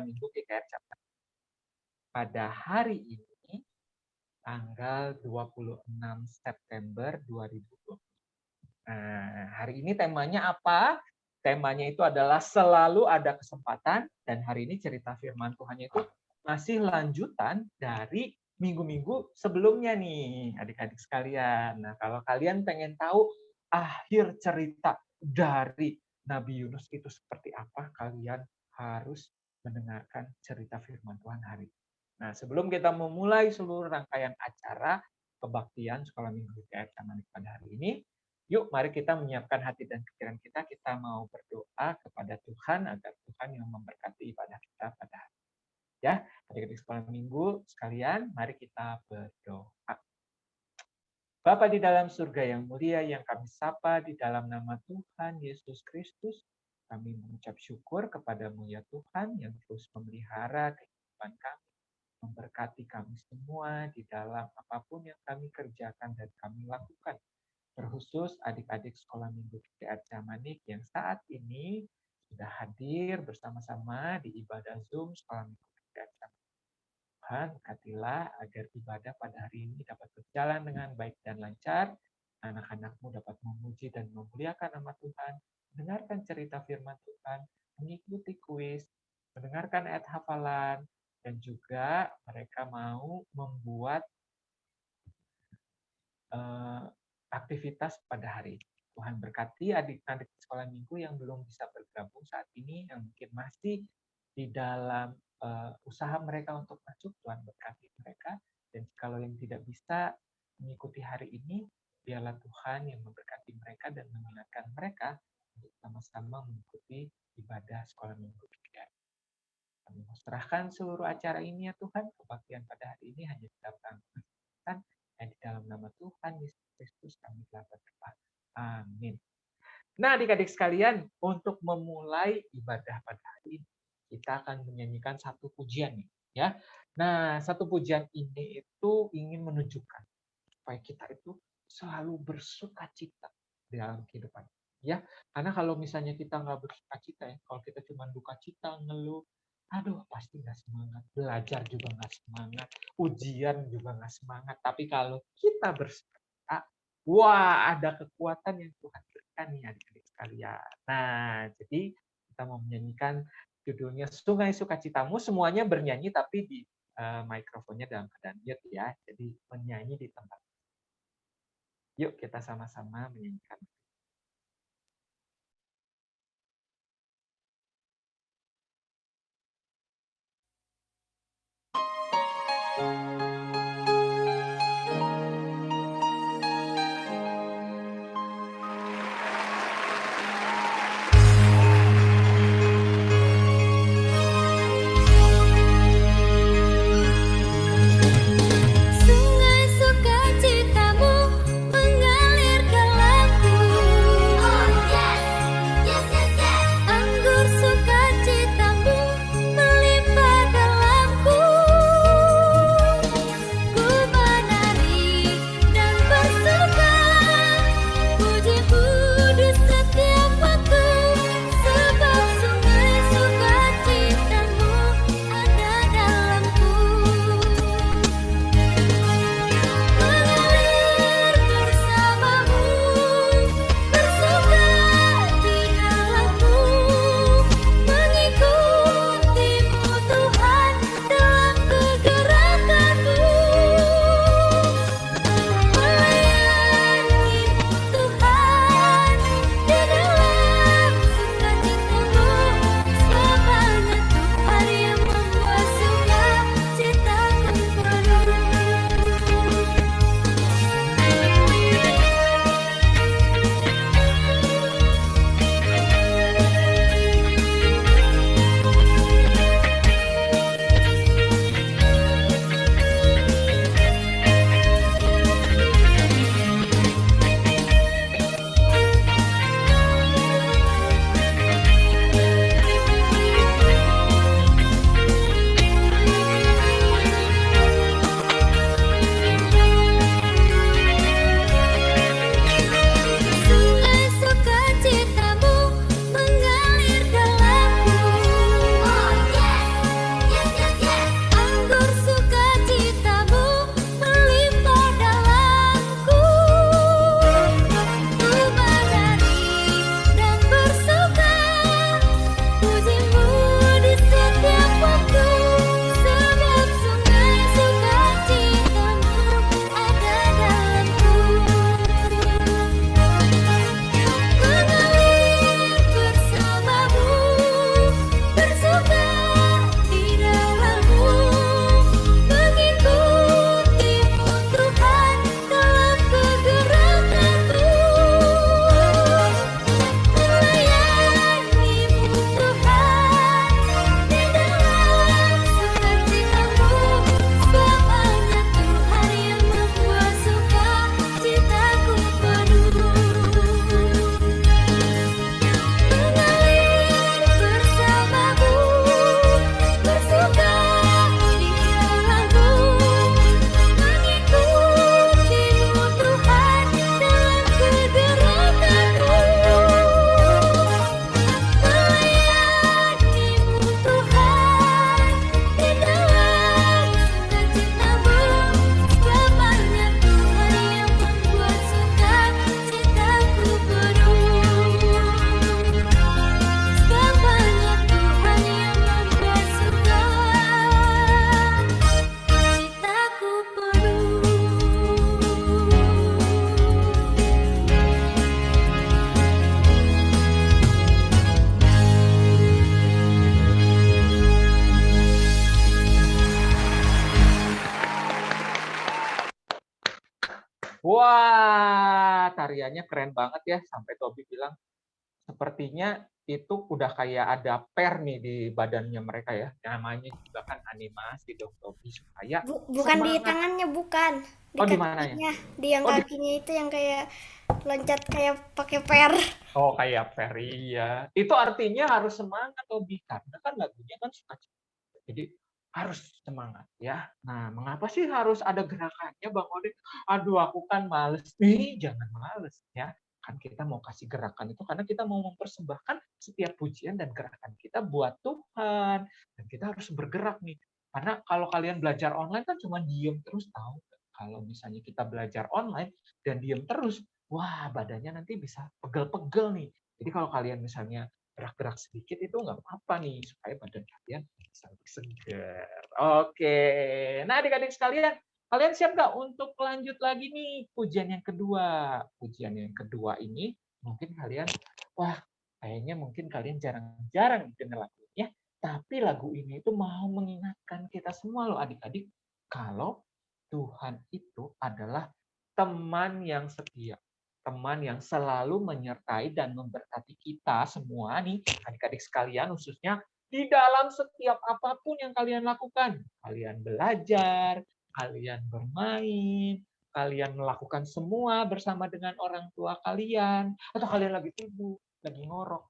Minggu GKR Chapter. Pada hari ini, tanggal 26 September 2020. Nah, hari ini temanya apa? Temanya itu adalah selalu ada kesempatan, dan hari ini cerita firman Tuhannya itu masih lanjutan dari minggu-minggu sebelumnya nih, adik-adik sekalian. Nah, kalau kalian pengen tahu akhir cerita dari Nabi Yunus itu seperti apa, kalian harus mendengarkan cerita firman Tuhan hari ini. Nah, sebelum kita memulai seluruh rangkaian acara kebaktian Sekolah Minggu GKR Camanik pada hari ini, yuk mari kita menyiapkan hati dan pikiran kita. Kita mau berdoa kepada Tuhan agar Tuhan yang memberkati ibadah kita pada hari ini. Ya, adik-adik Sekolah Minggu sekalian, mari kita berdoa. Bapa di dalam surga yang mulia, yang kami sapa di dalam nama Tuhan Yesus Kristus, kami mengucap syukur kepadamu ya Tuhan yang terus memelihara kehidupan kami, memberkati kami semua di dalam apapun yang kami kerjakan dan kami lakukan. Terkhusus adik-adik Sekolah Minggu GKR Camanik yang saat ini sudah hadir bersama-sama di ibadah Zoom Sekolah Minggu GKR Camanik. Tuhan, berkatilah agar ibadah pada hari ini dapat berjalan dengan baik dan lancar. Anak-anak-Mu dapat memuji dan memuliakan nama Tuhan, mendengarkan cerita firman Tuhan, mengikuti kuis, mendengarkan ayat hafalan, dan juga mereka mau membuat aktivitas pada hari ini. Tuhan berkati adik-adik Sekolah Minggu yang belum bisa bergabung saat ini, yang mungkin masih di dalam usaha mereka untuk masuk. Tuhan berkati mereka, dan kalau yang tidak bisa mengikuti hari ini, biarlah Tuhan yang memberkati mereka dan mengingatkan mereka untuk sama-sama mengikuti ibadah Sekolah Minggu GKR. Kami mau serahkan seluruh acara ini ya Tuhan, kebaktian pada hari ini hanya dalam Tuhan, dan di dalam nama Tuhan Yesus Kristus kami telah berdoa. Amin. Nah, adik-adik sekalian, untuk memulai ibadah pada hari ini, kita akan menyanyikan satu pujian nih, ya. Nah, satu pujian ini itu ingin menunjukkan supaya kita itu selalu bersukacita di dalam kehidupan, ya. Karena kalau misalnya kita nggak bersukacita ya, kalau kita cuma duka cita, ngeluh, aduh pasti nggak semangat, belajar juga nggak semangat, ujian juga nggak semangat. Tapi kalau kita bersukacita, wah ada kekuatan yang Tuhan berikan nih adik-adik sekalian. Nah, jadi kita mau menyanyikan judulnya Sungai Sukacitamu. Semuanya bernyanyi tapi di mikrofonnya dalam keadaan mute ya. Jadi menyanyi di tempat. Yuk kita sama-sama menyanyikan. Sungai sukacitamu mengalir dalamku. Oh yes, yes yes yes. Anggur sukacitamu melimpah dalamku. Wah, tariannya keren banget ya, sampai Tobi bilang, sepertinya itu udah kayak ada per nih di badannya mereka ya. Namanya juga kan animasi dong, Tobi, supaya Bukan di semangat. tangannya, bukan. Di Oh, di mana ya? kakinya. Di yang Oh, kakinya itu yang kayak loncat kayak pakai per. kayak per, iya. Itu artinya harus semangat, Tobi, karena kan lagunya kan suka. Jadi harus semangat ya. Nah, mengapa sih harus ada gerakannya, Bang Odin? Aduh, aku kan males. Jangan males ya. Kan kita mau kasih gerakan itu karena kita mau mempersembahkan setiap pujian dan gerakan kita buat Tuhan. Dan kita harus bergerak nih. Karena kalau kalian belajar online kan cuma diem terus, tahu. Kalau misalnya kita belajar online dan diem terus, wah, badannya nanti bisa pegel-pegel nih. Jadi kalau kalian misalnya gerak-gerak sedikit itu nggak apa-apa nih, supaya badan kalian bisa lebih segar. Oke. Nah, adik-adik sekalian, kalian siap nggak untuk lanjut lagi nih pujian yang kedua? Pujian yang kedua ini mungkin kalian, wah, kayaknya mungkin kalian jarang-jarang dengar lagunya, tapi lagu ini itu mau mengingatkan kita semua loh adik-adik, kalau Tuhan itu adalah teman yang setia. Teman yang selalu menyertai dan memberkati kita semua nih, adik-adik sekalian, khususnya di dalam setiap apapun yang kalian lakukan. Kalian belajar, kalian bermain, kalian melakukan semua bersama dengan orang tua kalian, atau kalian lagi sibuk, lagi ngorok,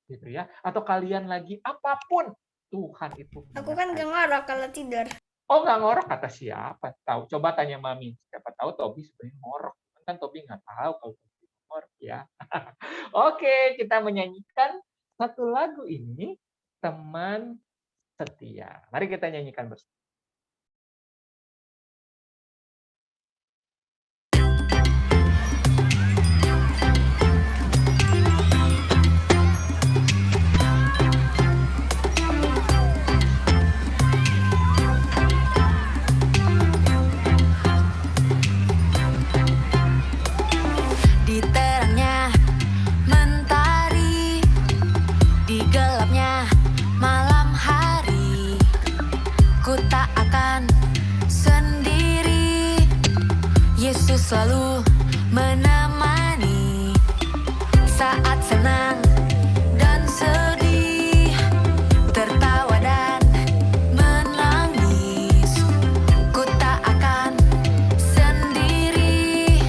gitu ya, atau kalian lagi apapun, Tuhan itu. Aku kan gak ngorok kalau tidur. Oh, nggak ngorok kata siapa? Tahu? Coba tanya Mami. Siapa tahu Tobi sebenarnya ngorok. Kan Tobi nggak tahu kalau Tobi ngorok ya. Oke, kita menyanyikan satu lagu ini, Teman Setia. Mari kita nyanyikan bersama. Di terangnya mentari, di gelapnya malam hari, ku tak akan sendiri. Yesus selalu menemani saat senang dan sedih, tertawa dan menangis. Ku tak akan sendiri.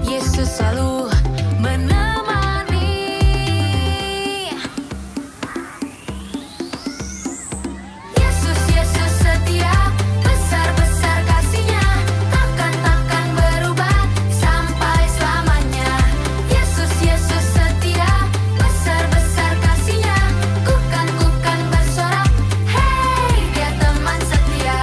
Yesus selalu menemani. Yesus, Yesus setia, besar-besar kasih-Nya, takkan berubah sampai selamanya. Yesus, Yesus setia, besar-besar kasih-Nya, ku kan bersorak, hey, Dia teman setia.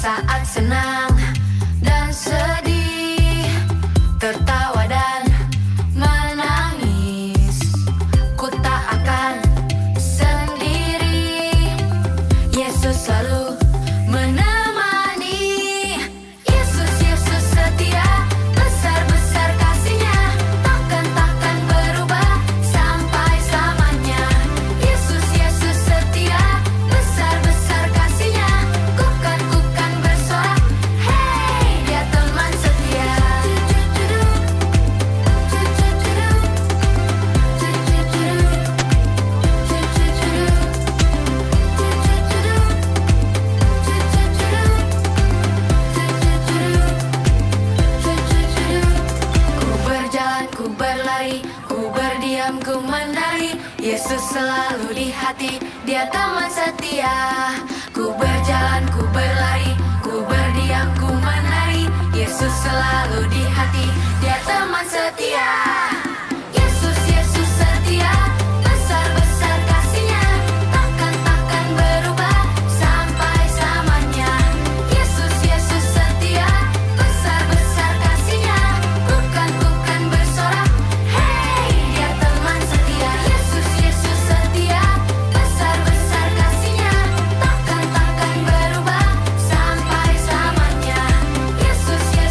Saat senang dan sedih, tertawa dan menangis, ku tak akan sendiri. Yesus selalu menemani. Yesus, Yesus setia, besar-besar kasih-Nya, takkan berubah sampai selamanya. Yesus, Yesus setia, besar-besar kasih-Nya, ku kan bersorak, hey, Dia teman setia. Ku berjalan, ku berlari, ku berdiam, ku menari. Yesus selalu di hati, Dia teman setia. Ku berjalan, ku berlari, ku berdiam, ku menari. Yesus selalu di hati, Dia teman setia. Yesus, Yesus setia, besar-besar kasih-Nya, takkan berubah sampai selamanya. Yesus, Yesus setia, besar-besar kasih-Nya, ku kan bersorak, hey, Dia teman setia. Yesus, Yesus setia, besar-besar kasih-Nya, takkan berubah sampai selamanya. Yesus, Yesus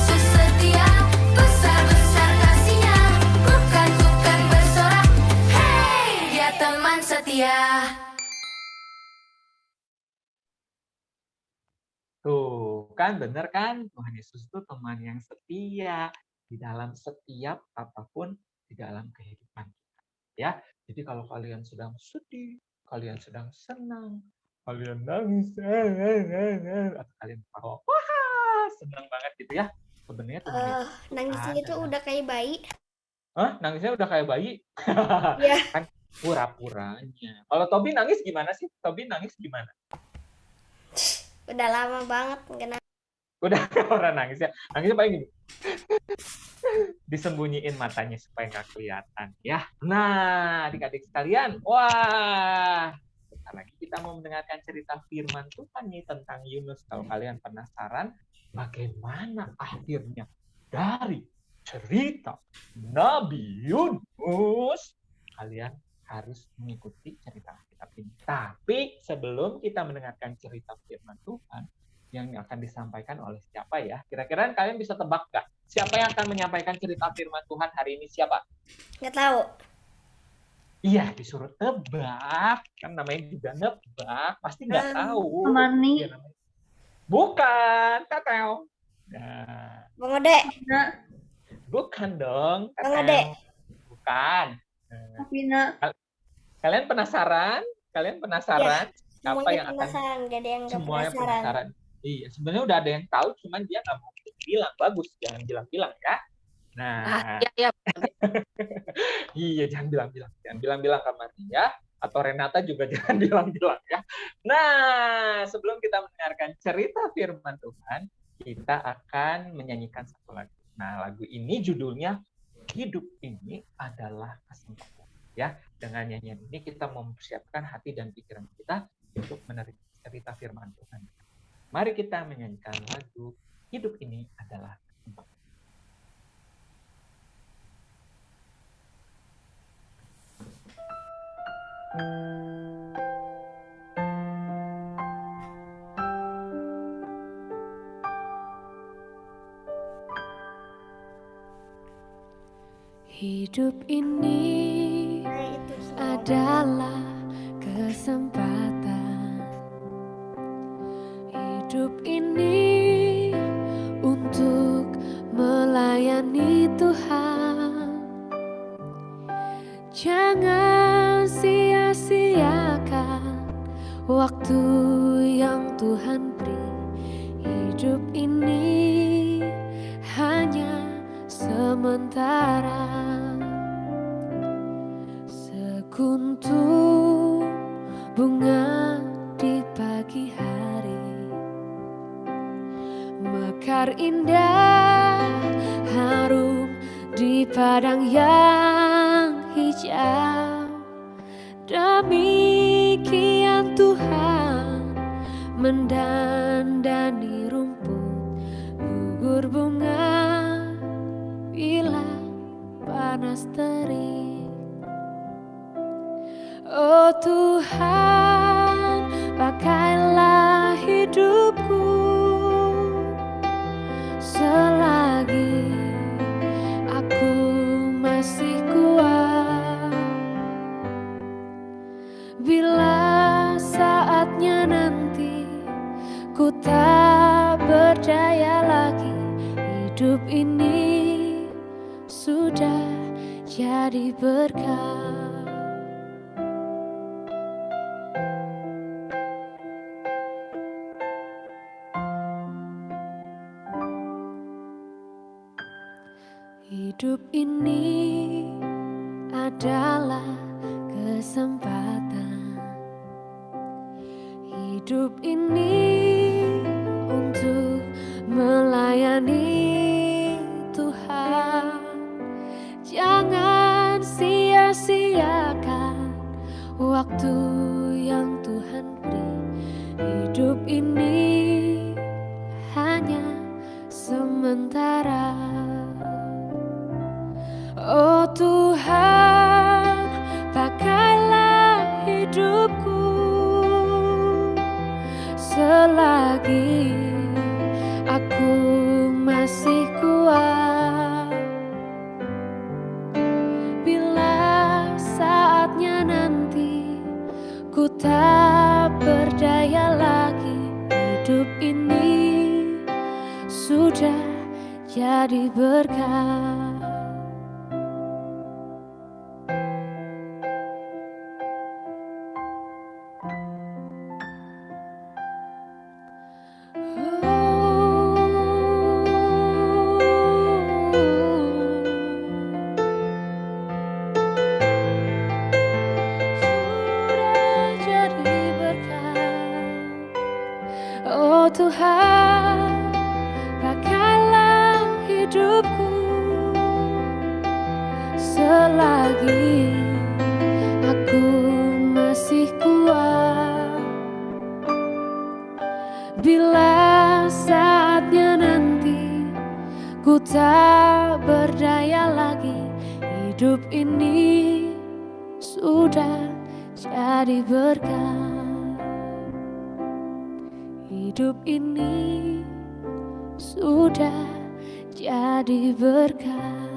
Tuh, kan bener kan? Tuhan Yesus itu teman yang setia di dalam setiap apapun di dalam kehidupan kita, ya. Jadi kalau kalian sedang sedih, kalian sedang senang, kalian nangis, atau kalian ketawa, wah, senang banget gitu ya. Sebenarnya Tuhan Yesus itu Nangisnya itu ada. udah kayak bayi. Hah? Nangisnya udah kayak bayi? Iya. Kan pura-puranya. Kalau Tobi nangis gimana sih? Tobi nangis gimana? Udah lama banget nggak nangis. Udah orang nangis ya. Nangisnya paling gini. Disembunyiin matanya supaya nggak kelihatan ya. Nah, adik-adik sekalian, wah, sebentar lagi kita mau mendengarkan cerita firman Tuhan nih tentang Yunus. Kalau kalian penasaran bagaimana akhirnya dari cerita Nabi Yunus, kalian harus mengikuti cerita Alkitab ini. Tapi sebelum kita mendengarkan cerita firman Tuhan yang akan disampaikan oleh siapa ya? Kira-kira kalian bisa tebak nggak? Siapa yang akan menyampaikan cerita firman Tuhan hari ini? Siapa? Nggak tahu. Iya, disuruh tebak. Kan namanya juga nebak. Pasti nggak tahu. Mani. Ya, bukan, Tateo. Nah, Bang Ode. bukan dong, Bang Ode. Bukan. Vina. Kalian penasaran? Kalian penasaran? Ya, Siapa yang akan? penasaran, gak ada yang nggak Semuanya penasaran. penasaran. Iya, sebenarnya udah ada yang tahu, cuman dia nggak mau bilang. Bagus, jangan bilang-bilang ya. Nah, Iya. iya jangan bilang-bilang, jangan bilang-bilang Kak Marti ya. Atau Renata juga jangan bilang-bilang ya. Nah, sebelum kita mendengarkan cerita firman Tuhan, kita akan menyanyikan satu lagu. Nah, lagu ini judulnya Hidup Ini Adalah Kesempatan. Ya, dengan nyanyian ini kita mempersiapkan hati dan pikiran kita untuk menerima cerita firman Tuhan. Mari kita menyanyikan lagu Hidup Ini Adalah Kesempatan. Hidup ini adalah kesempatan. Hidup ini untuk melayani Tuhan. Jangan sia-siakan waktu yang Tuhan beri. Hidup ini hanya sementara. Sekuntum bunga di pagi hari, mekar indah harum di padang yang hijau. Demikian Tuhan mendandani rumput, gugur bunga bila panas terik. Oh Tuhan, pakailah hidupku selagi aku masih kuat. Bila saatnya nanti ku tak berdaya lagi, hidup ini sudah jadi berkah. Hidup ini adalah kesempatan. Hidup ini untuk melayani Tuhan. Jangan sia-siakan waktu yang Tuhan beri. Hidup ini hanya sementara. Oh Tuhan, pakailah hidupku selagi aku masih kuat. Bila saatnya nanti ku tak berdaya lagi, jadi berkat. Oh Tuhan, pakailah hidupku selagi aku masih kuat. Bila saatnya nanti ku tak berdaya lagi, hidup ini sudah jadi berkat. Hidup ini sudah jadi berkat.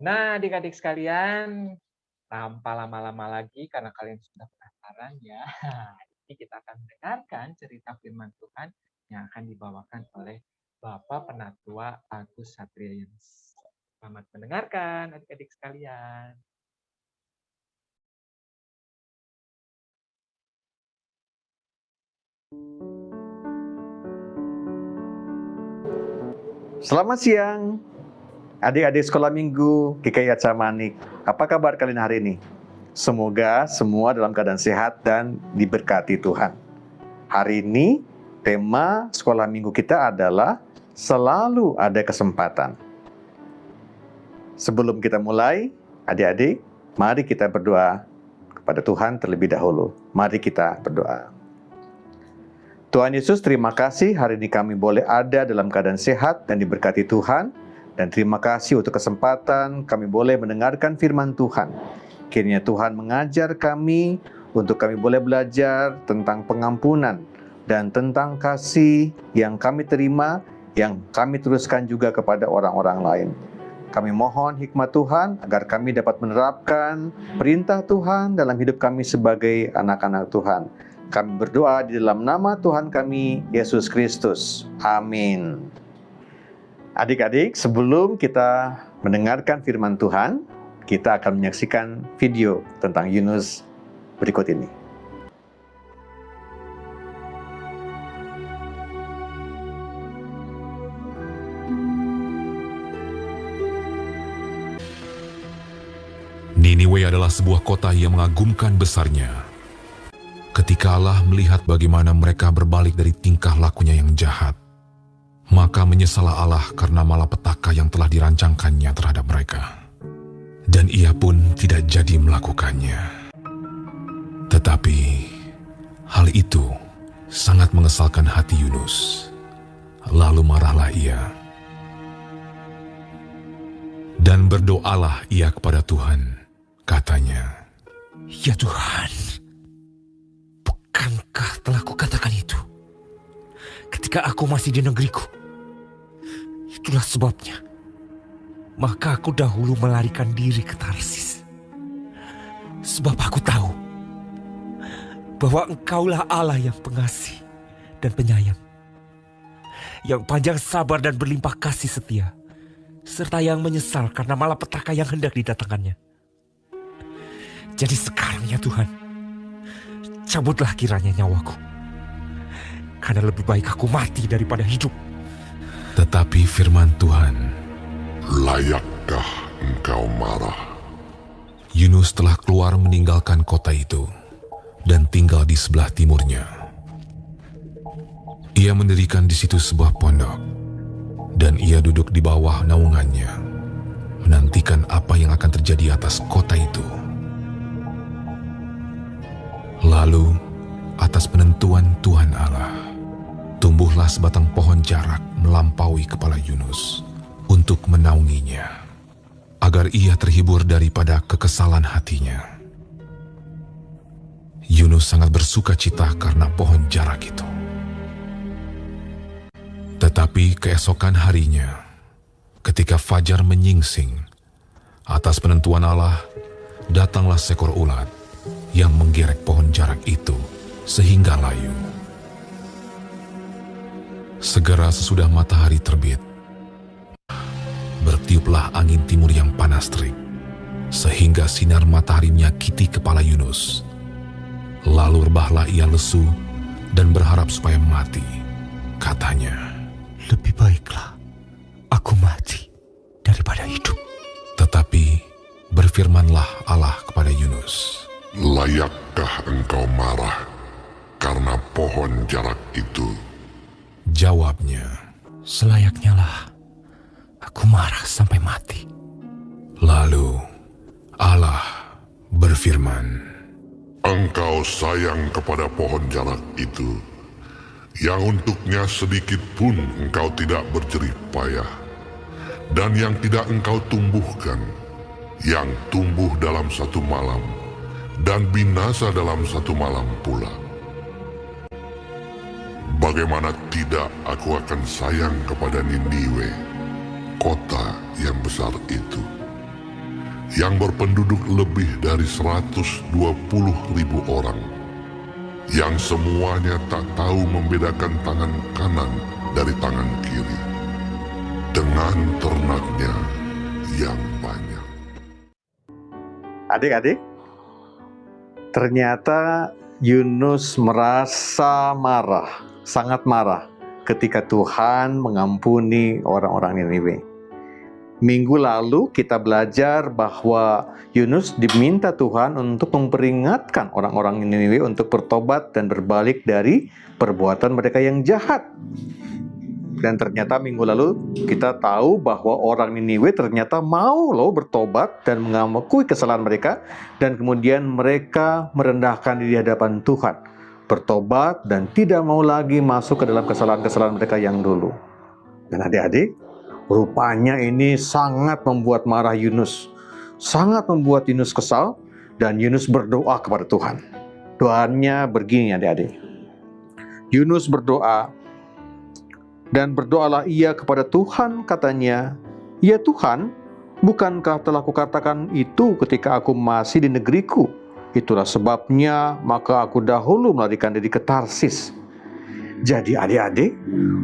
Nah, adik-adik sekalian, tanpa lama-lama lagi karena kalian sudah penasaran ya. Ini kita akan mendengarkan cerita firman Tuhan yang akan dibawakan oleh Bapak Penatua Agus Satriayans. Selamat mendengarkan adik-adik sekalian. Selamat siang, adik-adik sekolah minggu GKI Aca Manik. Apa kabar kalian hari ini? Semoga semua dalam keadaan sehat dan diberkati Tuhan. Hari ini tema sekolah minggu kita adalah selalu ada kesempatan. Sebelum kita mulai, adik-adik, mari kita berdoa kepada Tuhan terlebih dahulu. Mari kita berdoa. Tuhan Yesus, terima kasih hari ini kami boleh ada dalam keadaan sehat dan diberkati Tuhan. Dan terima kasih untuk kesempatan kami boleh mendengarkan firman Tuhan. Kiranya Tuhan mengajar kami untuk kami boleh belajar tentang pengampunan dan tentang kasih yang kami terima, yang kami teruskan juga kepada orang-orang lain. Kami mohon hikmat Tuhan agar kami dapat menerapkan perintah Tuhan dalam hidup kami sebagai anak-anak Tuhan. Kami berdoa di dalam nama Tuhan kami, Yesus Kristus. Amin. Adik-adik, sebelum kita mendengarkan firman Tuhan, kita akan menyaksikan video tentang Yunus berikut ini. Niniwe adalah sebuah kota yang mengagumkan besarnya. Ketika Allah melihat bagaimana mereka berbalik dari tingkah lakunya yang jahat, maka menyesallah Allah karena malapetaka yang telah dirancangkannya terhadap mereka. Dan ia pun tidak jadi melakukannya. Tetapi hal itu sangat mengesalkan hati Yunus. Lalu marahlah ia. Dan berdoalah ia kepada Tuhan. Katanya, "Ya Tuhan, bukankah telah kukatakan itu ketika aku masih di negeriku? Itulah sebabnya maka aku dahulu melarikan diri ke Tarsis. Sebab aku tahu bahwa Engkaulah Allah yang pengasih dan penyayang, yang panjang sabar dan berlimpah kasih setia, serta yang menyesal karena malapetaka yang hendak didatangkannya. Jadi sekarang ya Tuhan, cabutlah kiranya nyawaku, karena lebih baik aku mati daripada hidup." tetapi firman Tuhan, Layakkah engkau marah? Yunus telah keluar meninggalkan kota itu dan tinggal di sebelah timurnya. Ia mendirikan di situ sebuah pondok, dan ia duduk di bawah naungannya, menantikan apa yang akan terjadi atas kota itu. Lalu, atas penentuan Tuhan Allah, tumbuhlah sebatang pohon jarak melampaui kepala Yunus untuk menaunginya, agar ia terhibur daripada kekesalan hatinya. Yunus sangat bersuka cita karena pohon jarak itu. Tetapi keesokan harinya, Ketika fajar menyingsing, atas penentuan Allah, datanglah seekor ulat yang menggerek pohon jarak itu sehingga layu. Segera sesudah matahari terbit, bertiuplah angin timur yang panas terik, sehingga sinar matahari menyakiti kepala Yunus. Lalu rebahlah ia lesu dan berharap supaya mati. Katanya, Lebih baiklah aku mati daripada hidup. tetapi berfirmanlah Allah kepada Yunus, Layakkah engkau marah karena pohon jarak itu? Jawabnya, Selayaknya lah aku marah sampai mati. lalu Allah berfirman, Engkau sayang kepada pohon jarak itu, yang untuknya sedikit pun engkau tidak berjerih payah, dan yang tidak engkau tumbuhkan, yang tumbuh dalam satu malam, dan binasa dalam satu malam pula. Bagaimana tidak aku akan sayang kepada Niniwe, kota yang besar itu, yang berpenduduk lebih dari 120.000 orang, yang semuanya tak tahu membedakan tangan kanan dari tangan kiri, dengan ternaknya yang banyak. Adik-adik, ternyata Yunus merasa marah, sangat marah ketika Tuhan mengampuni orang-orang Niniwe. Minggu lalu kita belajar bahwa Yunus diminta Tuhan untuk memperingatkan orang-orang Niniwe untuk bertobat dan berbalik dari perbuatan mereka yang jahat. Dan ternyata minggu lalu kita tahu bahwa orang Niniwe ternyata mau loh bertobat dan mengakui kesalahan mereka, dan kemudian mereka merendahkan diri di hadapan Tuhan, bertobat dan tidak mau lagi masuk ke dalam kesalahan-kesalahan mereka yang dulu. Dan adik-adik, rupanya ini sangat membuat marah Yunus, sangat membuat Yunus kesal, dan Yunus berdoa kepada Tuhan. Doanya begini adik-adik. Yunus berdoa, dan berdoalah ia kepada Tuhan, katanya, "Ya Tuhan, bukankah telah kukatakan itu ketika aku masih di negeriku? Itulah sebabnya maka aku dahulu melarikan diri ke Tarsis." Jadi adik-adik,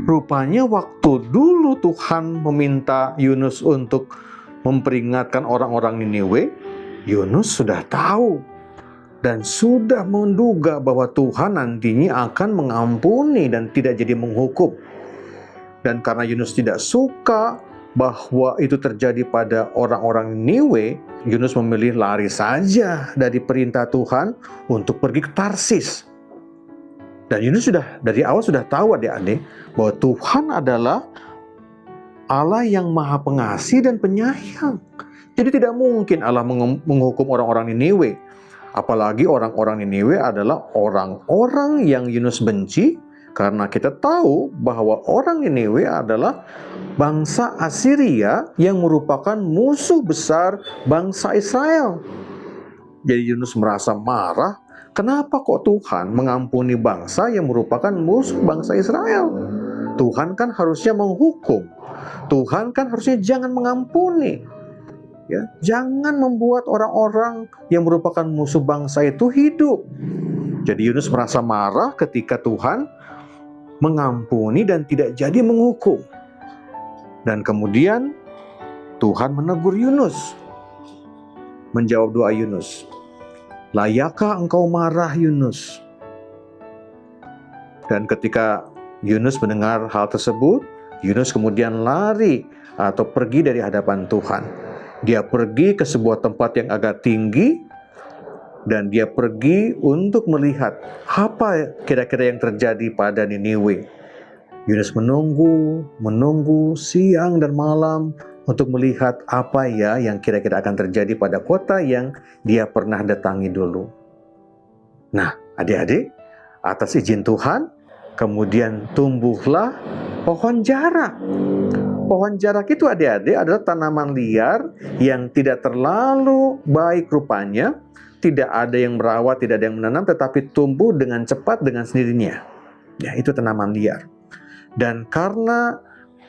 rupanya waktu dulu Tuhan meminta Yunus untuk memperingatkan orang-orang Niniwe, Yunus sudah tahu dan sudah menduga bahwa Tuhan nantinya akan mengampuni dan tidak jadi menghukum. Dan karena Yunus tidak suka bahwa itu terjadi pada orang-orang Niniwe, Yunus memilih lari saja dari perintah Tuhan untuk pergi ke Tarsis. Dan Yunus sudah dari awal sudah tahu adik-adik bahwa Tuhan adalah Allah yang maha pengasih dan penyayang. Jadi tidak mungkin Allah menghukum orang-orang Niniwe. Apalagi orang-orang Niniwe adalah orang-orang yang Yunus benci, karena kita tahu bahwa orang Niniwe adalah bangsa Assyria yang merupakan musuh besar bangsa Israel. Jadi Yunus merasa marah, kenapa kok Tuhan mengampuni bangsa yang merupakan musuh bangsa Israel? Tuhan kan harusnya menghukum. Tuhan kan harusnya jangan mengampuni. Ya, jangan membuat orang-orang yang merupakan musuh bangsa itu hidup. Jadi Yunus merasa marah ketika Tuhan mengampuni dan tidak jadi menghukum. Dan kemudian Tuhan menegur Yunus. Menjawab doa Yunus, "Layakkah engkau marah, Yunus?" Dan ketika Yunus mendengar hal tersebut, Yunus kemudian lari atau pergi dari hadapan Tuhan. Dia pergi ke sebuah tempat yang agak tinggi, dan dia pergi untuk melihat apa kira-kira yang terjadi pada Niniwe. Yunus menunggu siang dan malam untuk melihat apa ya yang kira-kira akan terjadi pada kota yang dia pernah datangi dulu. Nah, adik-adik, atas izin Tuhan, kemudian tumbuhlah pohon jarak. Pohon jarak itu adik-adik adalah tanaman liar yang tidak terlalu baik rupanya, tidak ada yang merawat, tidak ada yang menanam, tetapi tumbuh dengan cepat dengan sendirinya. Ya, itu tanaman liar. Dan karena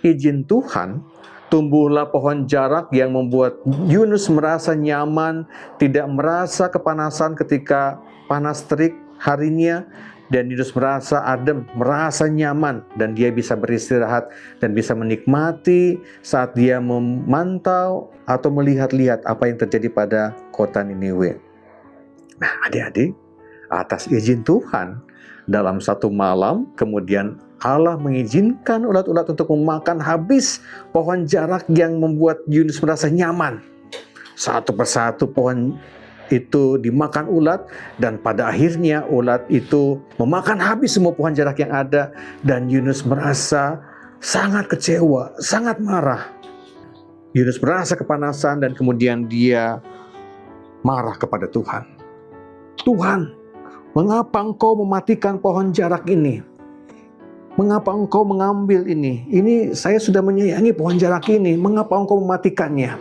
izin Tuhan, Tumbuhlah pohon jarak yang membuat Yunus merasa nyaman, tidak merasa kepanasan ketika panas terik harinya, dan Yunus merasa adem, merasa nyaman, dan dia bisa beristirahat dan bisa menikmati saat dia memantau atau melihat-lihat apa yang terjadi pada kota Niniwe. Nah, adik-adik, atas izin Tuhan, dalam satu malam kemudian Allah mengizinkan ulat-ulat untuk memakan habis pohon jarak yang membuat Yunus merasa nyaman. Satu persatu pohon itu dimakan ulat, dan pada akhirnya ulat itu memakan habis semua pohon jarak yang ada, dan Yunus merasa sangat kecewa, sangat marah. Yunus merasa kepanasan dan kemudian dia marah kepada Tuhan. Tuhan, mengapa engkau mematikan pohon jarak ini? Mengapa engkau mengambil ini? Ini saya sudah menyayangi pohon jarak ini. Mengapa engkau mematikannya?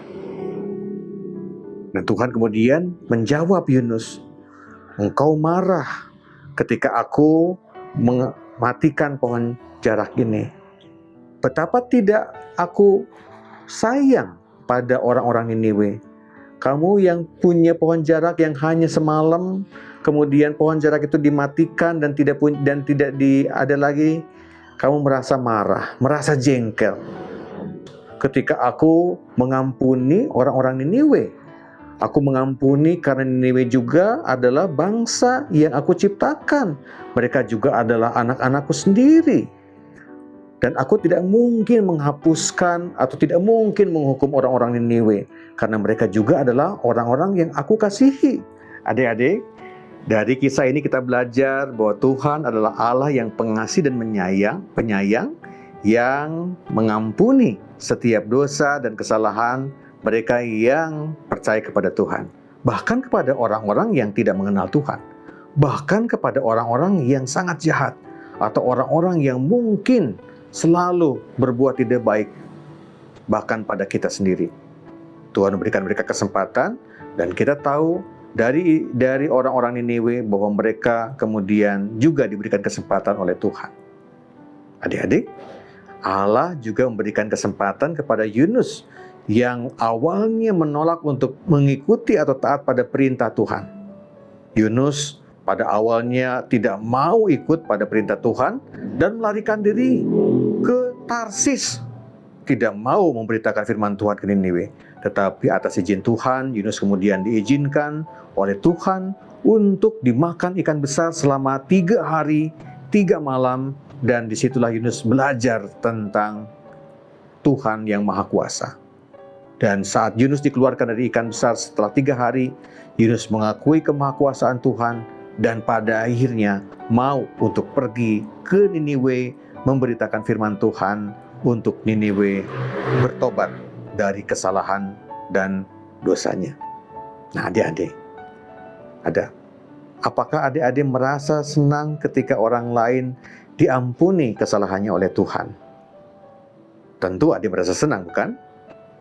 Dan Tuhan kemudian menjawab Yunus, engkau marah ketika aku mematikan pohon jarak ini. Betapa tidak aku sayang pada orang-orang Niniwe. Kamu yang punya pohon jarak yang hanya semalam, kemudian pohon jarak itu dimatikan dan tidak ada lagi. Kamu merasa marah, merasa jengkel. Ketika aku mengampuni orang-orang Niniwe, aku mengampuni karena Niniwe juga adalah bangsa yang aku ciptakan. Mereka juga adalah anak-anakku sendiri. Dan aku tidak mungkin menghapuskan atau tidak mungkin menghukum orang-orang Niniwe, karena mereka juga adalah orang-orang yang aku kasihi. Adik-adik, dari kisah ini kita belajar bahwa Tuhan adalah Allah yang pengasih dan penyayang yang mengampuni setiap dosa dan kesalahan mereka yang percaya kepada Tuhan. Bahkan kepada orang-orang yang tidak mengenal Tuhan. Bahkan kepada orang-orang yang sangat jahat atau orang-orang yang mungkin selalu berbuat tidak baik. Bahkan pada kita sendiri. Tuhan memberikan mereka kesempatan, dan kita tahu dari orang-orang Niniwe bahwa mereka kemudian juga diberikan kesempatan oleh Tuhan. Adik-adik, Allah juga memberikan kesempatan kepada Yunus yang awalnya menolak untuk mengikuti atau taat pada perintah Tuhan. Yunus pada awalnya tidak mau ikut pada perintah Tuhan dan melarikan diri ke Tarsis. Tidak mau memberitakan firman Tuhan ke Niniwe. Tetapi atas izin Tuhan, Yunus kemudian diizinkan oleh Tuhan untuk dimakan ikan besar selama 3 hari, 3 malam. Dan disitulah Yunus belajar tentang Tuhan yang Maha Kuasa. Dan saat Yunus dikeluarkan dari ikan besar setelah 3 hari, Yunus mengakui kemahakuasaan Tuhan dan pada akhirnya mau untuk pergi ke Niniwe memberitakan firman Tuhan untuk Niniwe bertobat dari kesalahan dan dosanya. Nah, adik-adik, apakah adik-adik merasa senang ketika orang lain diampuni kesalahannya oleh Tuhan? Tentu adik merasa senang, bukan?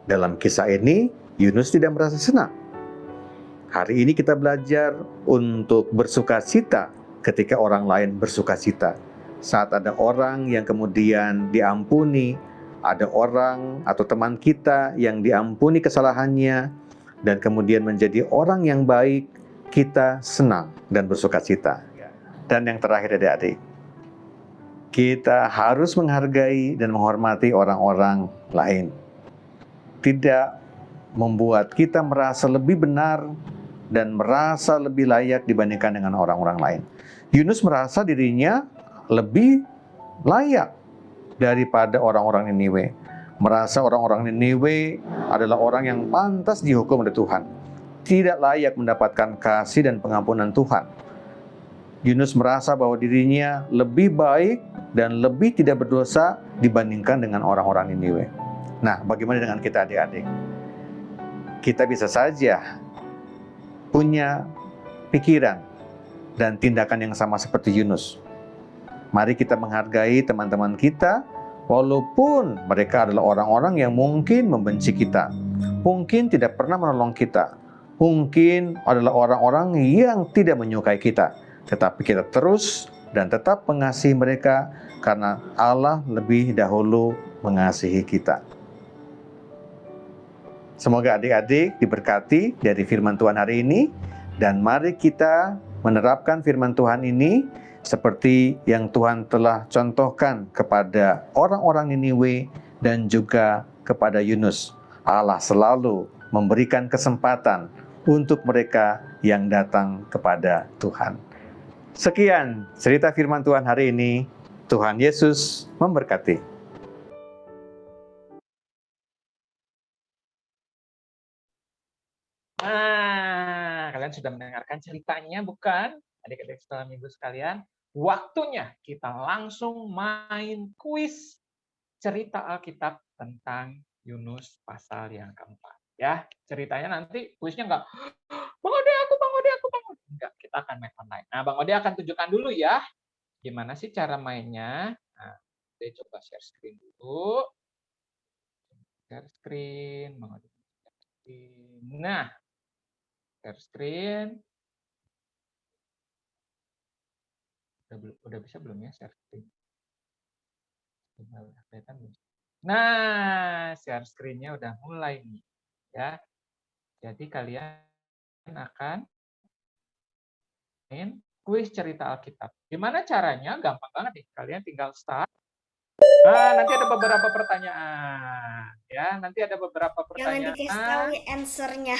Dalam kisah ini, Yunus tidak merasa senang. Hari ini kita belajar untuk bersukacita ketika orang lain bersukacita. Saat ada orang yang kemudian diampuni, ada orang atau teman kita yang diampuni kesalahannya, dan kemudian menjadi orang yang baik, kita senang dan bersukacita. Dan yang terakhir adik-adik, kita harus menghargai dan menghormati orang-orang lain. Tidak membuat kita merasa lebih benar dan merasa lebih layak dibandingkan dengan orang-orang lain. Yunus merasa dirinya lebih layak daripada orang-orang Niniwe. Merasa orang-orang Niniwe adalah orang yang pantas dihukum oleh Tuhan. Tidak layak mendapatkan kasih dan pengampunan Tuhan. Yunus merasa bahwa dirinya lebih baik dan lebih tidak berdosa dibandingkan dengan orang-orang Niniwe. Nah, bagaimana dengan kita adik-adik? Kita bisa saja punya pikiran dan tindakan yang sama seperti Yunus. Mari kita menghargai teman-teman kita, walaupun mereka adalah orang-orang yang mungkin membenci kita, mungkin tidak pernah menolong kita, mungkin adalah orang-orang yang tidak menyukai kita. Tetapi kita terus dan tetap mengasihi mereka karena Allah lebih dahulu mengasihi kita. Semoga adik-adik diberkati dari firman Tuhan hari ini, dan mari kita menerapkan firman Tuhan ini seperti yang Tuhan telah contohkan kepada orang-orang Niniwe dan juga kepada Yunus. Allah selalu memberikan kesempatan untuk mereka yang datang kepada Tuhan. Sekian cerita firman Tuhan hari ini. Tuhan Yesus memberkati. Nah, kalian sudah mendengarkan ceritanya, bukan? Adik-adik sekolah minggu sekalian, waktunya kita langsung main kuis cerita Alkitab tentang Yunus pasal yang keempat. Ya, ceritanya nanti kuisnya enggak, Bang Ode, Bang Ode. Enggak, kita akan main online. Nah, Bang Ode akan tunjukkan dulu ya, gimana sih cara mainnya. Nah, Ode coba share screen dulu. Share screen, Bang Ode. Nah, share screen. Udah bisa belum ya share screen? Kelihatan belum? Nah, share screen-nya udah mulai nih. Ya. Jadi kalian akan main kuis cerita Alkitab. Gimana caranya? Gampang banget nih. Kalian tinggal start. Nah, nanti ada beberapa pertanyaan. Ya, nanti ada beberapa Jangan pertanyaan. dikasih tahu answer-nya.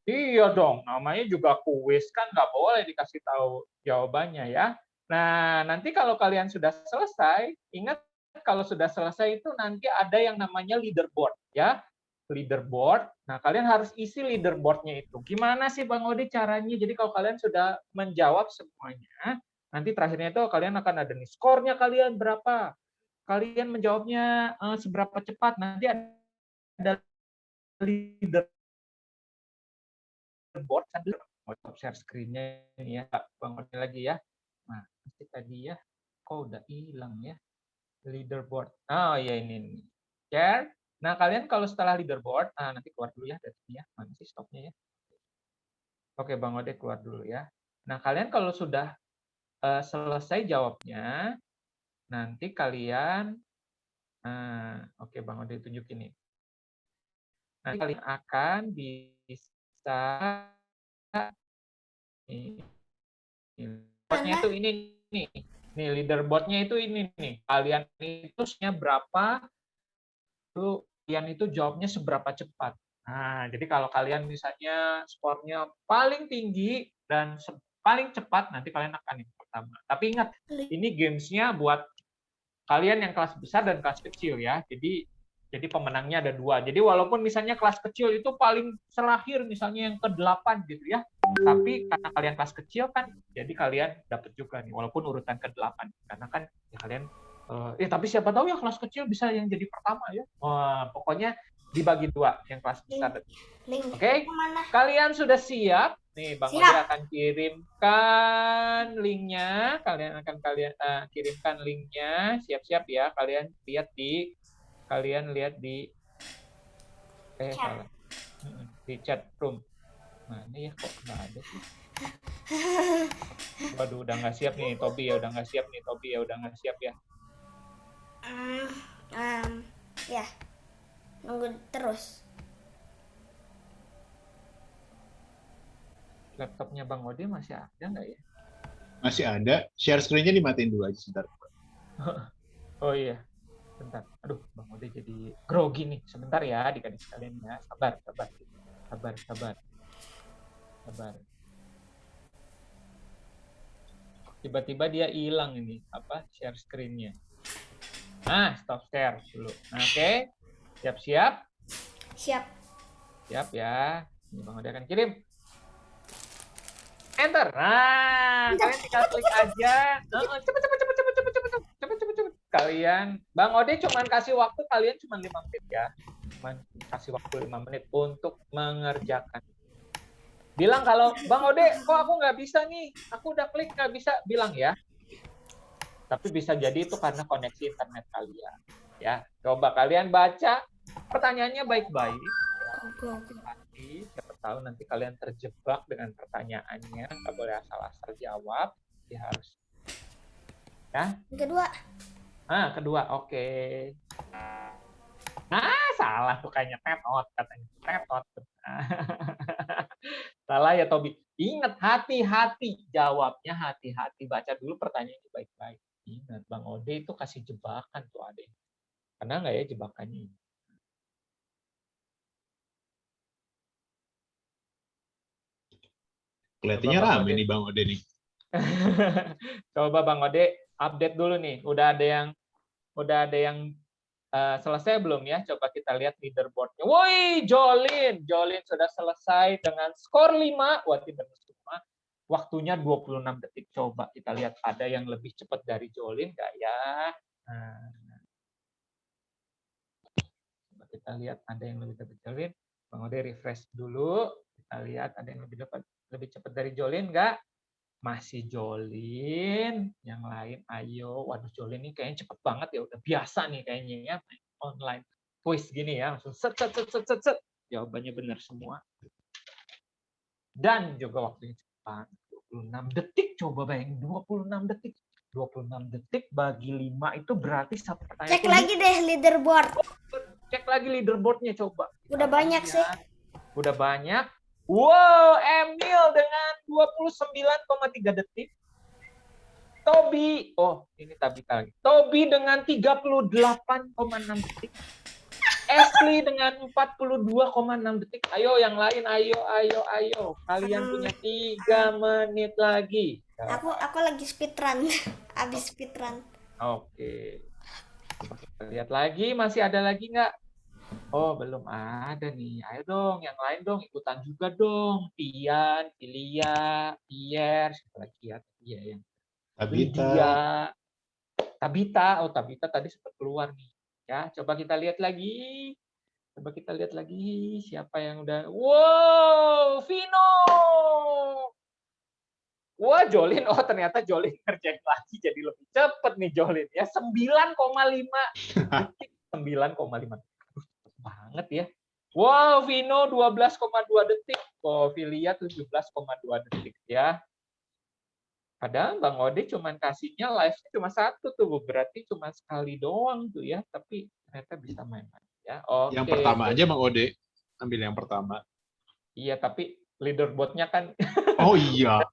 Iya dong, namanya juga kuis kan nggak boleh dikasih tahu jawabannya ya. Nah, nanti kalau kalian sudah selesai, ingat kalau sudah selesai itu nanti ada yang namanya leaderboard ya. Leaderboard. Nah, kalian harus isi leaderboard-nya itu. Gimana sih Bang Odi caranya? Jadi kalau kalian sudah menjawab semuanya, nanti terakhirnya itu kalian akan ada nih skornya kalian berapa. Kalian menjawabnya seberapa cepat. Nanti ada leaderboard sambil share screen-nya ini ya, Bang Odi lagi ya. Nah, tadi ya, kok udah hilang ya leaderboard. Oh ya ini share. Nah kalian kalau setelah leaderboard, nanti keluar dulu ya dari sini ya. Mana sih stopnya ya? Oke Bang Ode keluar dulu ya. Nah kalian kalau sudah selesai jawabnya, nanti kalian, oke Bang Ode tunjukin nih. Nanti kalian akan bisa leaderboard-nya itu ini nih. Nih leaderboard-nya itu ini nih. Kalian itu berapa, lalu kalian itu jawabnya seberapa cepat. Nah, jadi kalau kalian misalnya skornya paling tinggi dan paling cepat, nanti kalian akan yang pertama. Tapi ingat, ini games-nya buat kalian yang kelas besar dan kelas kecil ya. Jadi pemenangnya ada 2. Jadi walaupun misalnya kelas kecil itu paling terakhir misalnya yang ke-8 gitu ya. Tapi karena kalian kelas kecil kan, jadi kalian dapat juga nih walaupun urutan ke-8. Karena kan ya kalian tapi siapa tahu ya kelas kecil bisa yang jadi pertama ya. Pokoknya dibagi 2 yang kelas besar. Oke? Kalian sudah siap? Nih Bang Ode akan kirimkan linknya. Kalian kirimkan linknya. Siap-siap ya. Kalian lihat di salah. Di chat room. Nah, ini ya kok nggak ada sih. Waduh, udah nggak siap nih Tobi ya. Udah nggak siap ya. Ya, nunggu terus. Laptopnya Bang Ode masih ada nggak ya? Masih ada. Share screen-nya dimatiin dulu aja sebentar. Oh iya, bentar. Aduh, Bang Ode jadi grogi nih. Sebentar ya, adik-adik sekalian ya. Sabar. Tiba-tiba dia hilang ini, share screen-nya. Nah, stop share dulu. Nah, oke. Siap-siap? Siap. Siap ya. Ini Bang Ode akan kirim. Enter. Nah, kalian tinggal klik aja. Cepet. Kalian, Bang Ode cuman kasih waktu kalian cuma 5 menit ya. Cuman kasih waktu 5 menit untuk mengerjakan. Bilang kalau, Bang Ode, kok aku nggak bisa nih? Aku udah klik nggak bisa, bilang ya. Tapi bisa jadi itu karena koneksi internet kalian. Ya, coba kalian baca pertanyaannya baik-baik. Siapa tahu nanti kalian terjebak dengan pertanyaannya, nggak boleh asal-asal jawab, ya harus. Ya. Kedua. Kedua, oke. Salah tuh kayaknya tetot katanya. Tetot. Salah ya Tobi. Ingat hati-hati. Jawabnya hati-hati. Baca dulu pertanyaannya baik-baik. Ingat Bang Ode itu kasih jebakan tuh adek. Pernah nggak ya jebakannya? Kelihatannya Coba Bang rame Ode. nih Bang Ode nih. Coba Bang Ode update dulu nih. Udah ada yang selesai belum ya? Coba kita lihat leaderboard-nya. Woi, Jolin sudah selesai dengan skor 5. Wah, benar semua. Waktunya 26 detik. Coba kita lihat ada yang lebih cepat dari Jolin nggak ya? Coba kita lihat ada yang lebih cepat dari Jolin. Bang Ode refresh dulu. Kita lihat ada yang lebih cepat dari Jolin nggak? Masih Jolin, yang lain ayo. Waduh, Jolin ini kayaknya cepet banget ya, udah biasa nih kayaknya ya main online quiz gini ya, langsung set. Jawabannya benar semua. Dan juga waktunya cepat, 26 detik, coba bayangin 26 detik. 26 detik bagi 5 itu berarti satu pertanyaan. Cek lagi deh leaderboard. Cek lagi leaderboardnya coba. Udah banyak sih. Udah banyak. Wow, Emil dengan 29,3 detik. Tobi, ini Tabita lagi. Tobi dengan 38,6 detik. Ashley dengan 42,6 detik. Ayo yang lain, ayo. Kalian punya 3 menit lagi. Aku lagi speedrun. Habis speedrun. Oke. Kita lihat lagi, masih ada lagi nggak? Oh, belum ada nih. Ayo dong, yang lain dong, ikutan juga dong. Tian, Filia, Pierre, siapa lagi ya? Iya, yang Lydia, Tabita. Oh, Tabita tadi sempat keluar nih. Ya, coba kita lihat lagi. Siapa yang udah. Wow, Vino. Wah, Jolin. Oh, ternyata Jolin kerjain lagi jadi lebih cepat nih Jolin ya. 9,5 detik. 9,5 banget ya. Wow, Vino 12,2 detik. Oh, Filia 17,2 detik ya. Padahal Bang Ode cuman kasihnya live-nya cuma 1 tuh, berarti cuma sekali doang tuh ya, tapi ternyata bisa main-main ya. Oke. Yang pertama aja Bang Ode, ambil yang pertama. Iya, tapi leaderboard-nya kan Oh iya.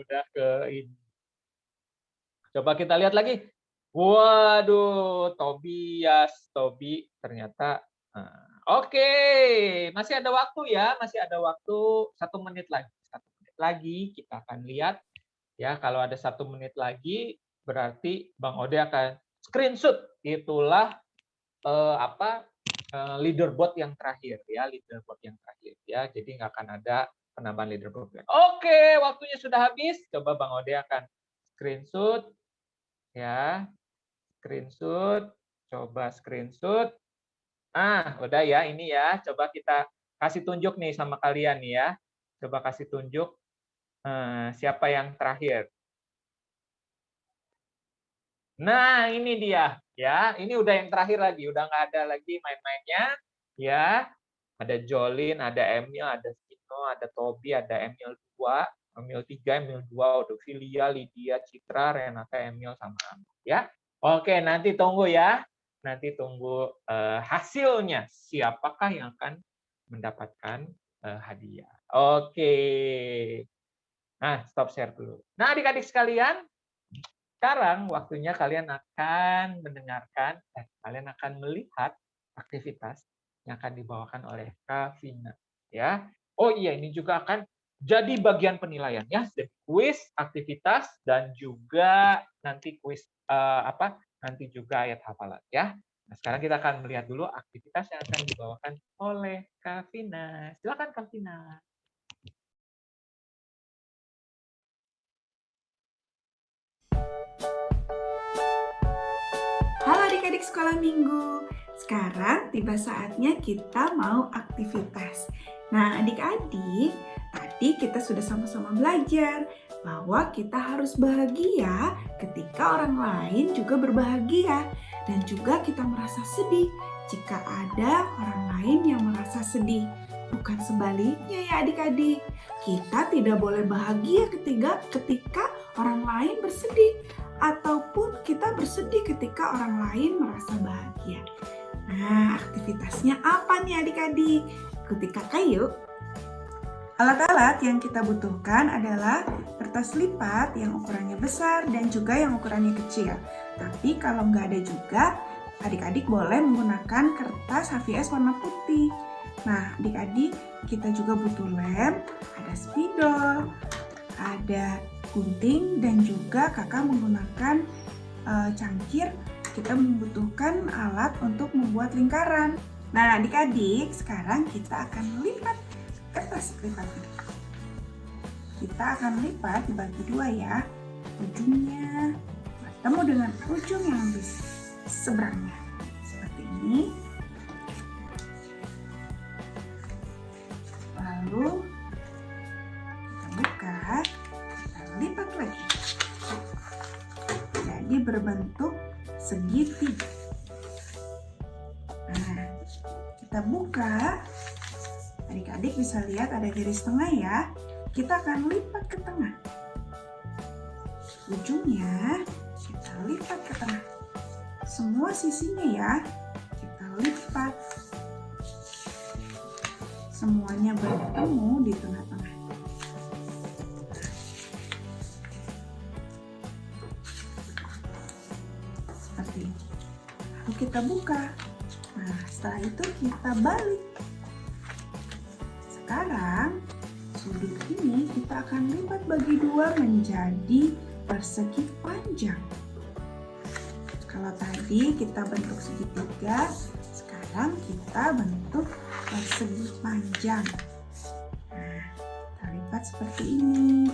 udah ke ini. Coba kita lihat lagi. Waduh, Tobi ternyata. Oke, masih ada waktu ya, 1 menit lagi. 1 menit lagi kita akan lihat ya. Kalau ada 1 menit lagi, berarti Bang Ode akan screenshot. Itulah leaderboard yang terakhir ya. Jadi nggak akan ada penambahan leaderboard. Oke, waktunya sudah habis. Coba Bang Ode akan screenshot ya. Coba screenshot. Udah ya, ini ya. Coba kita kasih tunjuk nih sama kalian nih ya. Coba kasih tunjuk siapa yang terakhir. Nah, ini dia ya. Ini udah yang terakhir lagi, udah nggak ada lagi main-mainnya ya. Ada Jolin, ada Emil, ada Vino, ada Tobi, ada Emil 2, Emil 3, Emil 2, udah Filia, Lydia, Citra, Renata, Emil sama Amel ya. Oke, nanti tunggu ya. Nanti tunggu hasilnya. Siapakah yang akan mendapatkan hadiah. Oke. Nah, stop share dulu. Nah, adik-adik sekalian, sekarang waktunya kalian akan mendengarkan, kalian akan melihat aktivitas yang akan dibawakan oleh Kak Vina. Ya. Oh iya, ini juga akan jadi bagian penilaian ya, kuis, aktivitas, dan juga nanti kuis nanti juga ayat hafalan ya. Nah, sekarang kita akan melihat dulu aktivitas yang akan dibawakan oleh Kak Vina. Silakan Kak Vina. Halo adik-adik sekolah minggu. Sekarang tiba saatnya kita mau aktivitas. Nah, adik-adik, tadi kita sudah sama-sama belajar bahwa kita harus bahagia ketika orang lain juga berbahagia, dan juga kita merasa sedih jika ada orang lain yang merasa sedih. Bukan sebaliknya ya adik-adik. Kita tidak boleh bahagia ketika orang lain bersedih, ataupun kita bersedih ketika orang lain merasa bahagia. Nah, aktivitasnya apa nih adik-adik? Ikuti kakak yuk. Alat-alat yang kita butuhkan adalah kertas lipat yang ukurannya besar dan juga yang ukurannya kecil. Tapi kalau nggak ada juga, adik-adik boleh menggunakan kertas HVS warna putih. Nah, adik-adik kita juga butuh lem, ada spidol, ada gunting, dan juga kakak menggunakan cangkir. Kita membutuhkan alat untuk membuat lingkaran. Nah, adik-adik, sekarang kita akan lipat kertas lipatnya. Kita akan lipat dibagi dua ya. Ujungnya bertemu dengan ujung yang di seberangnya. Seperti ini. Lalu kita buka, kita lipat lagi. Jadi berbentuk segitiga. Nah, kita buka. Adik-adik bisa lihat ada garis tengah ya. Kita akan lipat ke tengah. Ujungnya kita lipat ke tengah. Semua sisinya ya, kita lipat. Semuanya bertemu di tengah-tengah. Seperti ini. Lalu kita buka. Nah, setelah itu kita balik. Sekarang sudut ini kita akan lipat bagi dua menjadi persegi panjang. Kalau tadi kita bentuk segitiga, sekarang kita bentuk persegi panjang. Nah, kita lipat seperti ini.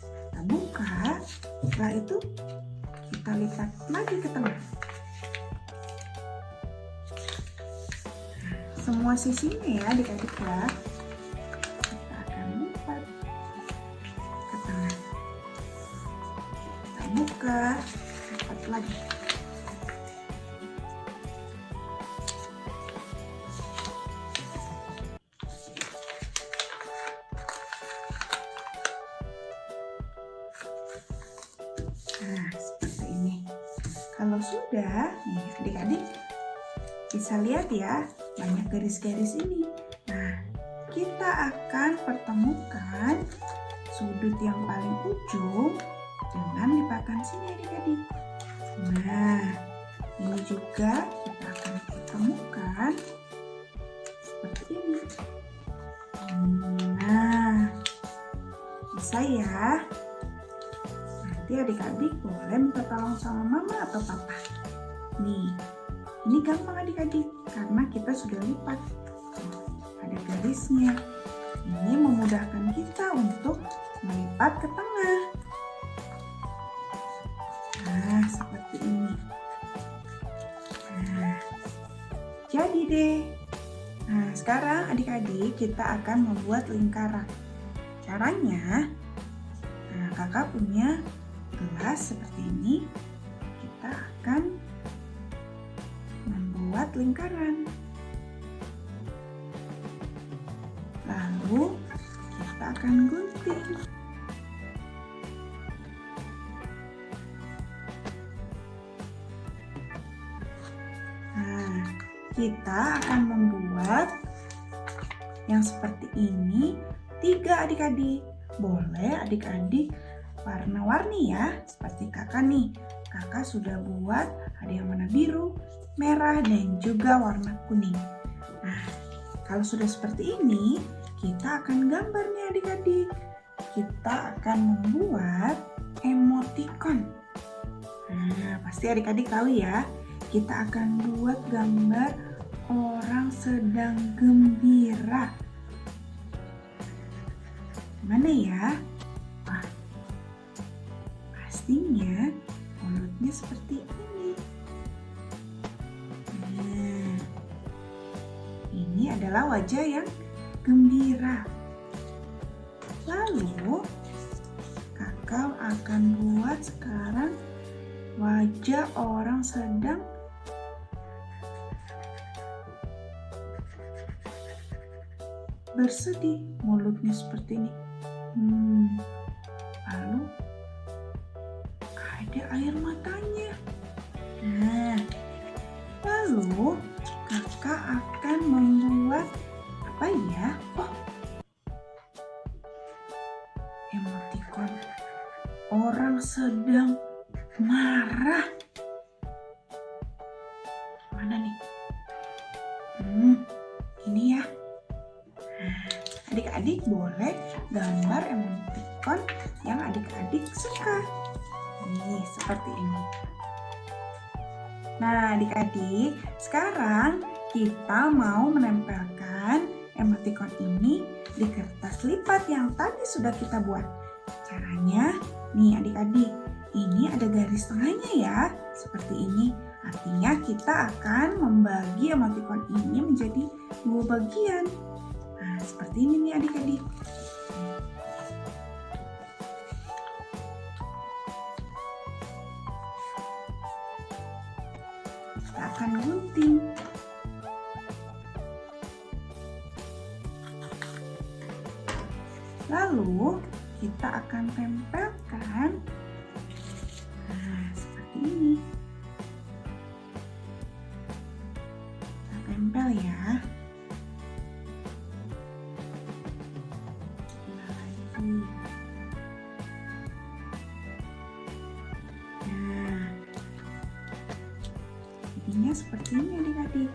Kita buka, setelah itu kita lipat lagi ke tengah. Semua sisinya ya adik-adik ya. Kita akan lipat ke tengah. Kita buka, lipat lagi. Nah, seperti ini. Kalau sudah, nih adik-adik bisa lihat ya, banyak garis-garis ini. Nah, kita akan pertemukan sudut yang paling ujung dengan lipatan sini adik-adik. Nah, ini juga kita akan pertemukan seperti ini. Nah, bisa ya. Nanti adik-adik boleh minta tolong sama mama atau papa. Nih, ini gampang adik-adik karena kita sudah lipat. Ada garisnya. Ini memudahkan kita untuk melipat ke tengah. Nah, seperti ini. Nah, jadi deh. Nah, sekarang adik-adik kita akan membuat lingkaran. Caranya, nah kakak punya gelas seperti ini. Kita akan membuat lingkaran. Lalu kita akan gunting. Nah, kita akan membuat yang seperti ini 3 adik-adik. Boleh adik-adik warna-warni ya, seperti kakak nih. Kakak sudah buat ada yang warna biru, merah, dan juga warna kuning. Nah, kalau sudah seperti ini, kita akan gambar nih adik-adik. Kita akan membuat emoticon. Nah, pasti adik-adik tahu ya, kita akan buat gambar orang sedang gembira. Mana ya? Wah, pastinya mulutnya seperti ini. Nah, ini adalah wajah yang gembira. Lalu, kakak akan buat sekarang wajah orang sedang bersedih. Mulutnya seperti ini. Lalu ada air matanya. Nah, lalu Lalu kakak akan membuat apa ya? Oh, emotikon orang sedang marah. Mana nih? Ini ya. Nah, adik-adik boleh gambar emotikon yang adik-adik suka. Nih, seperti ini. Nah, adik-adik, sekarang kita mau menempelkan emotikon ini di kertas lipat yang tadi sudah kita buat. Caranya, nih adik-adik, ini ada garis tengahnya ya, seperti ini. Artinya kita akan membagi emotikon ini menjadi 2 bagian. Nah, seperti ini nih adik-adik. Kita akan gunting. Lalu kita akan tempelkan. Nah, seperti ini. Kita tempel ya. Lagi. Nah, jadinya seperti ini adik-adik.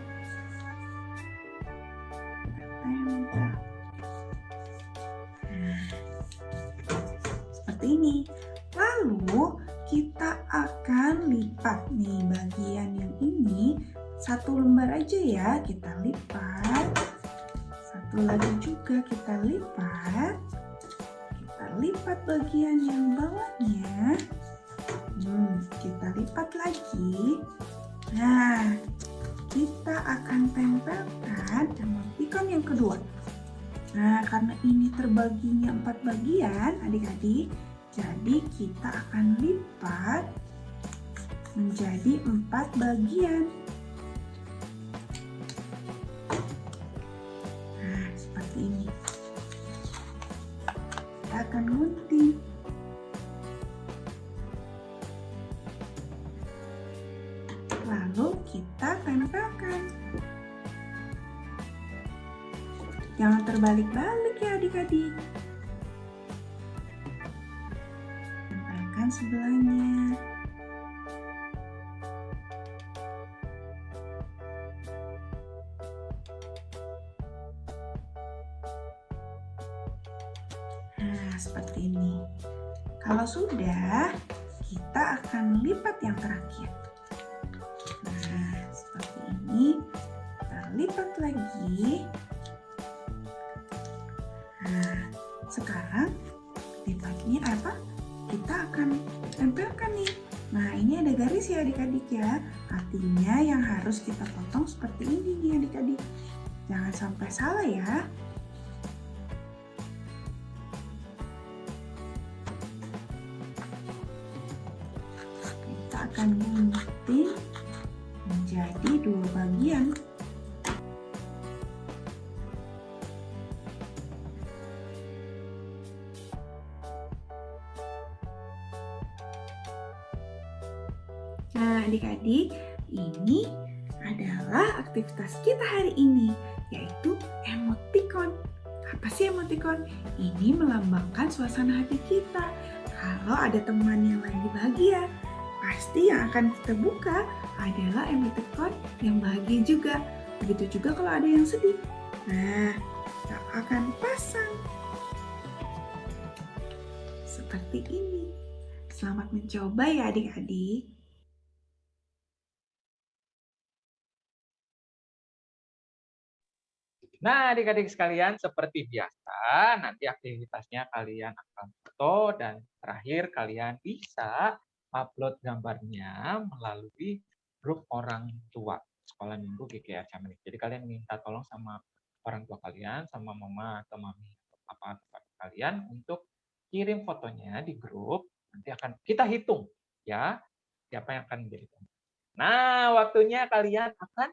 Kita tempel. Seperti ini. Lalu kita akan lipat nih bagian yang ini 1 lembar aja ya, kita lipat. 1 lagi juga kita lipat. Kita lipat bagian yang bawahnya. Kita lipat lagi. Nah, kita akan tempelkan emotikon yang kedua. Nah, karena ini terbaginya 4 bagian, adik-adik, jadi kita akan lipat menjadi 4 bagian. Nah, seperti ini. Kita akan gunting. Lalu kita tempelkan. Jangan terbalik-balik ya adik-adik. Tempelkan sebelahnya. Nah, seperti ini. Kalau sudah, kita akan lipat yang terakhir. Nah, seperti ini. Kita lipat lagi. Nah, sekarang lipatnya apa? Kita akan tempelkan nih. Nah, ini ada garis ya adik-adik ya. Artinya yang harus kita potong seperti ini nih adik-adik. Jangan sampai salah ya. Kita akan gunting menjadi 2 bagian. Nah, adik-adik, ini adalah aktivitas kita hari ini, yaitu emotikon. Apa sih emotikon? Ini melambangkan suasana hati kita. Kalau ada teman yang lagi bahagia, pasti yang akan kita buka adalah emotikon yang bahagia juga. Begitu juga kalau ada yang sedih. Nah, kita akan pasang seperti ini. Selamat mencoba ya adik-adik. Nah, adik-adik sekalian, seperti biasa, nanti aktivitasnya kalian akan foto dan terakhir kalian bisa upload gambarnya melalui grup orang tua Sekolah Minggu GKR Camenik. Jadi kalian minta tolong sama orang tua kalian, sama mama atau mami atau papa atau kalian untuk kirim fotonya di grup. Nanti akan kita hitung ya siapa yang akan menjadi pemenang. Nah, waktunya kalian akan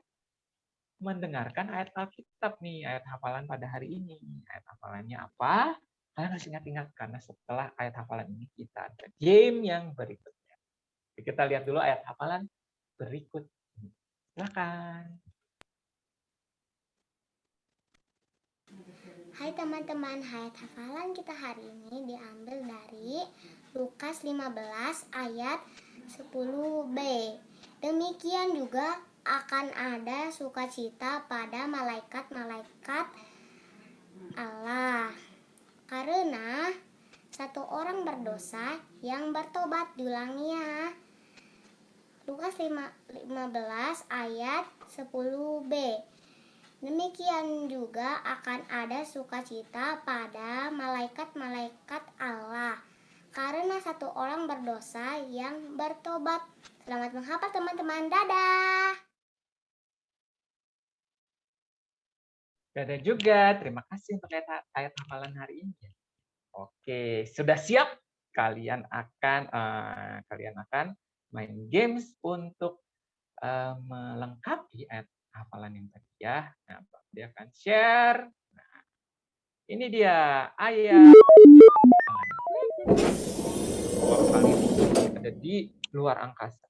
mendengarkan ayat Alkitab nih, ayat hafalan pada hari ini. Ayat hafalannya apa? Kalian harus ingat-ingat, karena setelah ayat hafalan ini kita ada game yang berikutnya. Kita lihat dulu ayat hafalan berikut ini. Silakan. Hai teman-teman, ayat hafalan kita hari ini diambil dari Lukas 15 ayat 10b. Demikian juga akan ada sukacita pada malaikat-malaikat Allah, karena satu orang berdosa yang bertobat. Diulangi ya. Lukas 15 ayat 10b. Demikian juga akan ada sukacita pada malaikat-malaikat Allah, karena satu orang berdosa yang bertobat. Selamat menghafal teman-teman. Dadah. Dadah juga. Terima kasih untuk ayat hafalan hari ini. Oke, sudah siap? Kalian akan main games untuk melengkapi ayat hafalan yang tadi ya. Nah, dia akan share. Nah, ini dia ayat ada di luar angkasa.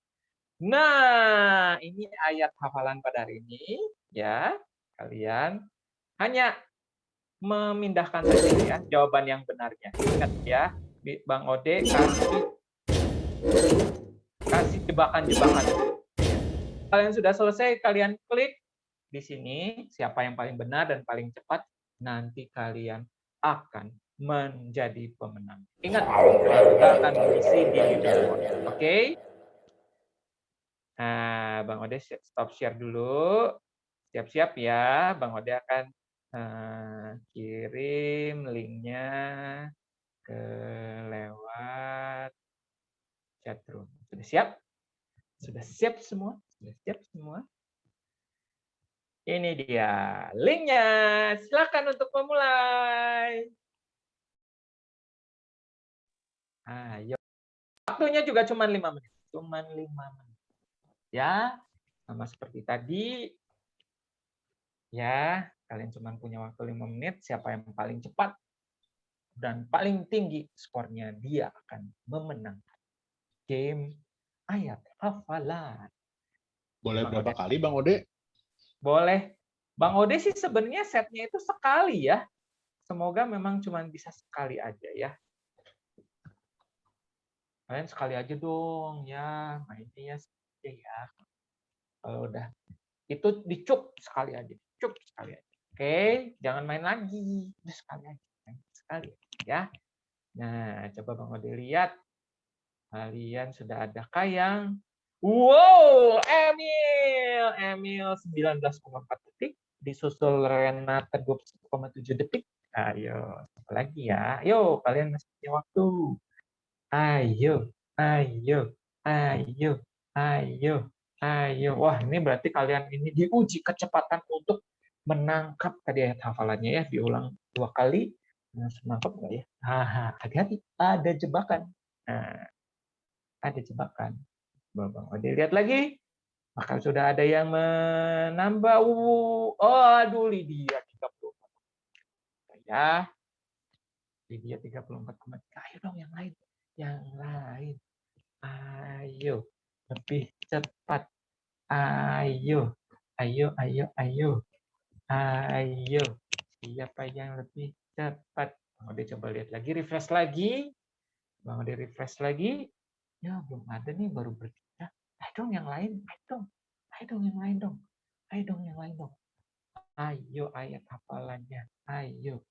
Nah, ini ayat hafalan pada hari ini ya. Kalian hanya memindahkan saja ya jawaban yang benarnya. Ingat ya, Bang Ode kasih jebakan-jebakan. Kalian sudah selesai, kalian klik di sini siapa yang paling benar dan paling cepat, nanti kalian akan menjadi pemenang. Ingat, kita akan mengisi di leaderboard. Oke? Nah, Bang Ode stop share dulu. Siap-siap ya, Bang Ode akan kirim linknya ke lewat chatroom. Sudah siap? Sudah siap semua? Sudah siap semua? Ini dia linknya. Silakan untuk memulai. Ayo. Waktunya juga cuma 5 menit. Cuma 5 menit. Ya, sama seperti tadi. Ya, kalian cuma punya waktu 5 menit. Siapa yang paling cepat dan paling tinggi skornya, dia akan memenangkan game ayat hafalan. Boleh berapa kali, Bang Ode? Boleh. Bang Ode sih sebenarnya setnya itu sekali ya. Semoga memang cuma bisa sekali aja ya. Kalian sekali aja dong ya, mainnya ya. Kalau udah itu dicup sekali aja, cup sekali aja. Oke, jangan main lagi, udah sekali aja, sekali ya. Nah, coba Bang Ode lihat, kalian sudah adakah yang wow, Emil 19,4 detik, disusul Renata 21,7 detik. Ayo, apa lagi ya? Ayo, kalian masih punya waktu. Ayo, ayo, ayo, ayo, ayo. Wah, ini berarti kalian ini diuji kecepatan untuk menangkap tadi ayat hafalannya ya. Diulang 2 kali. Menangkap nggak ya? Hati-hati, ada jebakan. Nah, ada jebakan. Bang Ode lihat lagi. Maka sudah ada yang menambah. Oh, aduh, Lydia 34. Ya. Lydia 34,3. Ayo dong yang lain. Yang lain. Ayo. Lebih cepat. Ayo. Ayo, ayo, ayo. Ayo. Siapa yang lebih cepat? Bang Ode coba lihat lagi. Refresh lagi. Bang Ode refresh lagi. Ya, belum ada nih. Baru bertiga. Ayo dong yang lain. Ayo dong. Ayo dong yang lain dong. Ayo dong yang lain dong. Ayo ayat hafalannya. Ayo.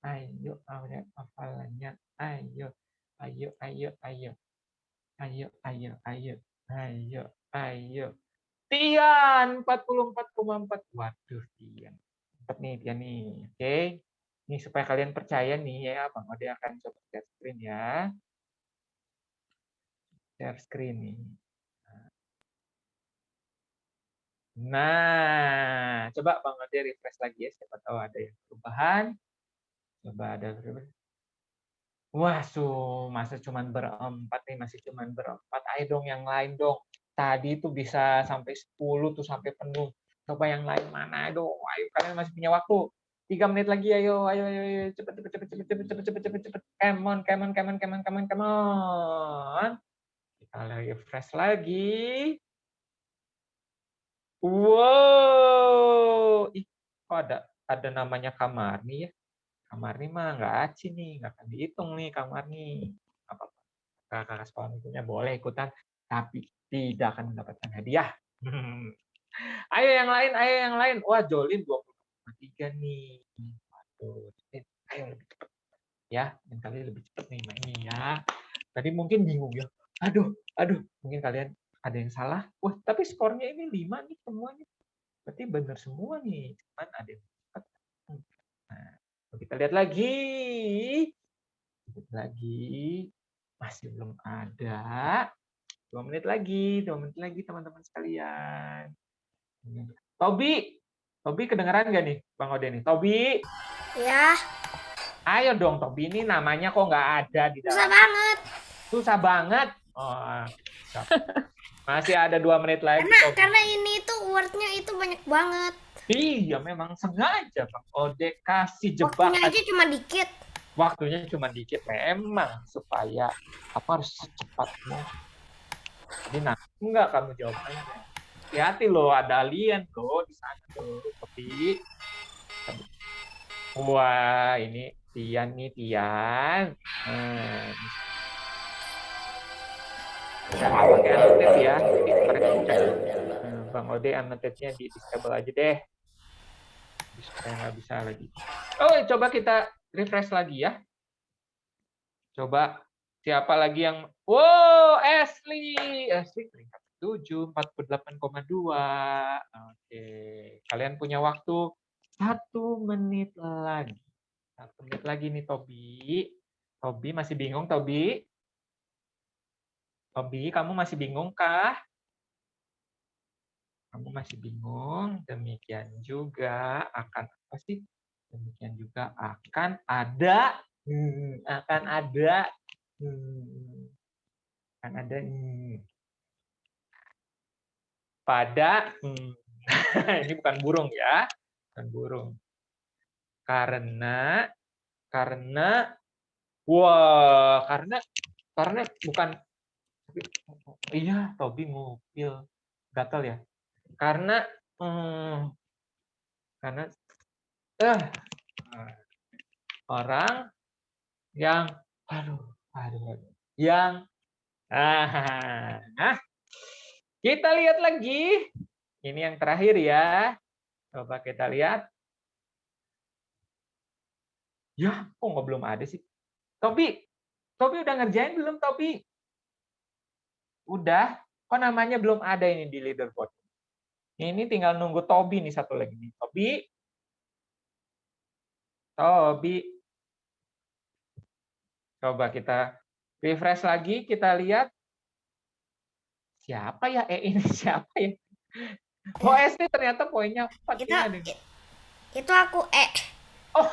Ayo ayat hafalannya. Ayo. Ayo, ayo, ayo. Ayo, ayo, ayo. Ayo, ayo. Tian 44,4. Waduh, Tian. Cepat nih, Tian nih. Oke. Ini supaya kalian percaya nih ya, Bang Ode akan coba share screen ya. Share screen nih. Nah, coba Bang Ode refresh lagi ya, siapa tahu ada yang perubahan. Coba ada perubahan. Wah, masa cuman berempat nih, masih cuman berempat. Ayo dong yang lain dong. Tadi itu bisa sampai 10 tuh sampai penuh. Coba yang lain mana dong. Ayo kalian masih punya waktu. 3 menit lagi, ayo, ayo, ayo, ayo. Cepet, cepet, cepet, cepet, cepet, cepet, cepet, cepet, cepet. Come on, come on, come on, come on, come on, come on. Kita lagi refresh lagi. Wow, ih, kok ada namanya Kamarni ya? Kamarni mah nggak aci nih, nggak akan dihitung nih Kamarni. Apa kakak sekolah minggunya boleh ikutan, tapi tidak akan mendapatkan hadiah. Ayo yang lain, ayo yang lain. Wah, Jolin 20,3 nih. Waduh, ayo lebih cepat ya, yang kali lebih cepat nih mainnya ya. Tadi mungkin bingung ya. Aduh, mungkin kalian ada yang salah. Wah, tapi skornya ini 5 nih semuanya. Berarti benar semua nih, cuman ada yang cepat. Nah, kita lihat lagi. Masih belum ada. 2 menit lagi teman-teman sekalian. Tobi kedengeran nggak nih Bang Ode nih? Tobi, Ya, ayo dong Tobi, ini namanya kok nggak ada di susah dalam. banget. Susah banget. Oh, masih ada 2 menit lagi. Tobi. Karena ini tuh wordnya itu banyak banget. Iya, memang sengaja Bang Ode kasih Waktunya jebakan. aja cuma dikit. Waktunya cuma dikit, memang supaya apa harus secepatnya. Jadi enggak kamu jawabannya. Hati-hati loh, ada alien loh di sana tuh. Tapi wah, ini Tian nih, Tian. Jangan pakai annotate ya. Bang Ode annotate-nya di disable aja deh. Supaya nggak bisa lagi. Oh, coba kita refresh lagi ya. Coba siapa lagi yang... Wow, Ashley peringkat 7, 48,2. Oke, kalian punya waktu 1 menit lagi. 1 menit lagi nih, Tobi. Tobi masih bingung, Tobi? Tobi, kamu masih bingung kah? Kamu masih bingung? Demikian juga akan apa sih? Demikian juga akan ada pada ini bukan burung ya, bukan burung. Karena bukan, iya Tobi ngupil gatal ya. Karena orang yang kita lihat lagi. Ini yang terakhir ya. Coba kita lihat. Ya, kok nggak belum ada sih? Tobi udah ngerjain belum, Tobi? Udah. Kok namanya belum ada ini di leaderboard? Ini tinggal nunggu Tobi nih satu lagi nih. Tobi. Coba kita refresh lagi, kita lihat. Siapa ya ini? Siapa ya? Oh, SD ternyata poinnya 4. Itu aku Oh,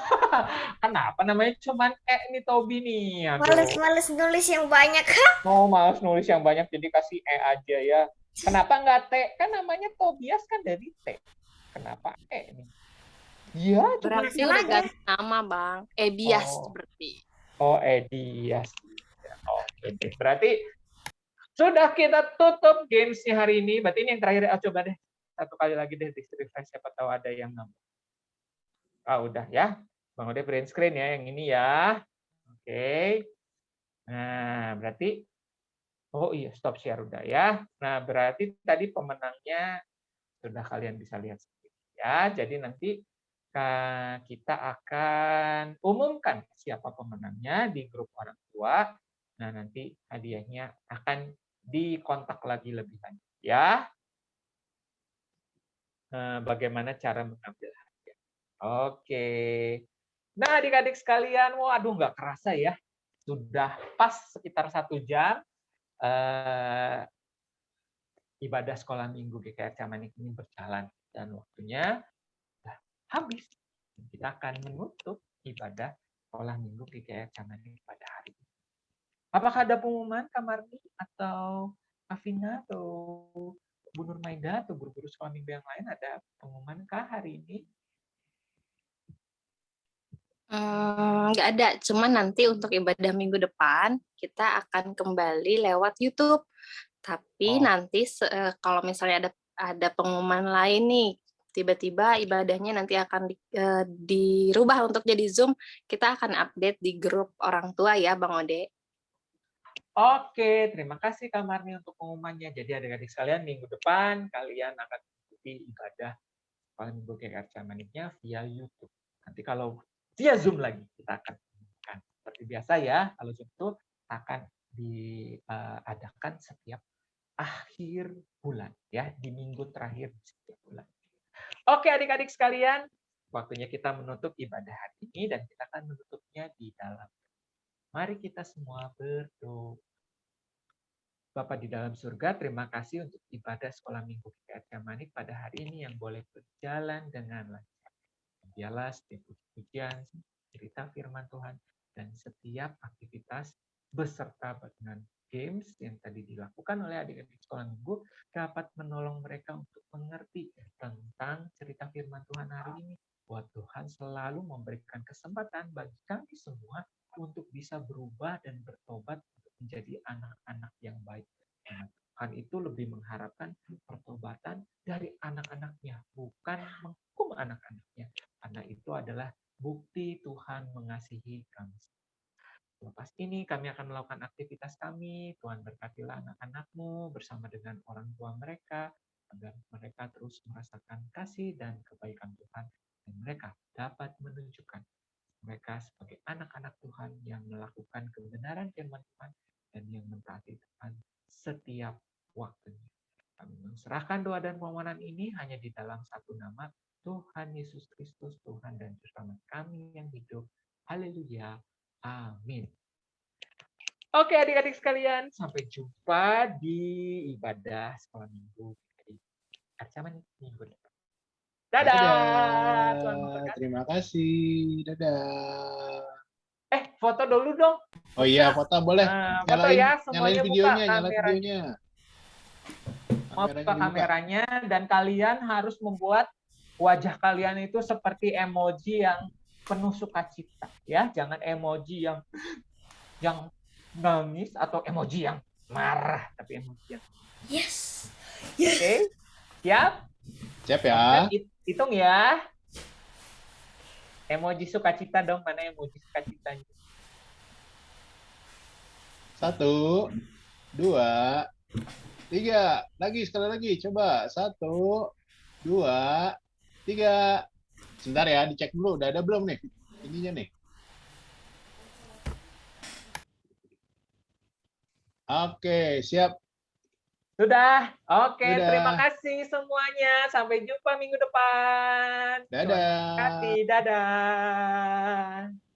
kenapa namanya cuman nih Tobi nih? Males nulis yang banyak. Oh, males nulis yang banyak, jadi kasih aja ya. Kenapa nggak T? Kan namanya Tobias kan dari T. Kenapa nih? Iya, berarti udah ganti nama, Bang. Ebias berarti. Oh, Edias. Oke, berarti sudah kita tutup gamesnya hari ini. Berarti ini yang terakhir. Coba deh satu kali lagi deh di refresh, siapa tahu ada yang nambah. Udah ya. Bang Ode print screen ya yang ini ya. Oke. Nah, berarti iya, stop share udah ya. Nah, berarti tadi pemenangnya sudah kalian bisa lihat sendiri ya. Jadi nanti kita akan umumkan siapa pemenangnya di grup orang tua. Nah, nanti hadiahnya akan dikontak lagi lebih lanjut ya. Bagaimana cara mengambil hadiah. Oke. Nah, adik-adik sekalian, waduh nggak kerasa ya. Sudah pas sekitar 1 jam ibadah sekolah minggu GKR Camanik ini berjalan. Dan waktunya sudah habis. Kita akan menutup ibadah sekolah minggu GKR Camanik pada hari ini. Apakah ada pengumuman Kamarni atau Kavina atau Bu Nurmaida atau guru-guru sekolah minggu yang lain, ada pengumuman kah hari ini? Nggak ada, cuman nanti untuk ibadah minggu depan kita akan kembali lewat YouTube. Tapi nanti kalau misalnya ada pengumuman lain nih. Tiba-tiba ibadahnya nanti akan dirubah untuk jadi Zoom. Kita akan update di grup orang tua ya, Bang Ode. Oke, terima kasih Kak Marni untuk pengumumannya. Jadi adik-adik sekalian, minggu depan kalian akan mengikuti ibadah sekolah minggu GKR Maniknya via YouTube. Nanti kalau via Zoom lagi, kita akan umumkan. Seperti biasa ya, kalau Zoom itu akan diadakan setiap akhir bulan, ya, di minggu terakhir setiap bulan. Oke adik-adik sekalian, waktunya kita menutup ibadah hari ini dan kita akan menutupnya di dalam. Mari kita semua berdoa. Bapa di dalam surga, terima kasih untuk ibadah sekolah minggu GKR Manik pada hari ini yang boleh berjalan dengan lancar. Biarlah setiap pujian, cerita firman Tuhan, dan setiap aktivitas beserta dengan games yang tadi dilakukan oleh adik-adik sekolah minggu dapat menolong mereka untuk mengerti tentang cerita firman Tuhan hari ini. Buat Tuhan selalu memberikan kesempatan bagi kami semua untuk bisa berubah dan bertobat untuk menjadi anak-anak yang baik. Tuhan itu lebih mengharapkan pertobatan dari anak-anaknya, bukan menghukum anak-anaknya. Karena itu adalah bukti Tuhan mengasihi kami. Lepas ini kami akan melakukan aktivitas kami. Tuhan berkatilah anak-anakmu bersama dengan orang tua mereka, agar mereka terus merasakan kasih dan kebaikan Tuhan. Dan mereka dapat menunjukkan mereka sebagai anak-anak Tuhan yang melakukan kebenaran firman Tuhan dan yang mentaati Tuhan setiap waktunya. Kami menserahkan doa dan permohonan ini hanya di dalam satu nama, Tuhan Yesus Kristus, Tuhan dan Juru Selamat kami yang hidup. Haleluya. Amin. Oke adik-adik sekalian, sampai jumpa di ibadah sekolah minggu di GKR Manik minggu depan. Dadah. Tuhan memberkati. Terima kasih. Dadah. Foto dulu dong. Oh iya, foto boleh. Foto ya, Nyalain semuanya videonya, buka nyalain videonya. Mau buka kameranya dan kalian harus membuat wajah kalian itu seperti emoji yang penuh sukacita, ya. Jangan emoji yang nangis atau emoji yang marah, tapi emoji yang Yes. Oke. Siap? Siap ya. Hitung ya. Emoji sukacita dong, mana emoji sukacitanya? 1, 2, 3. Lagi, sekali lagi. Coba. 1, 2, 3. Sebentar ya, dicek dulu. Udah ada belum nih? Ininya nih. Oke, siap. Sudah. Oke, Sudah. terima kasih semuanya. Sampai jumpa minggu depan. Dadah. Terima kasih. Dadah.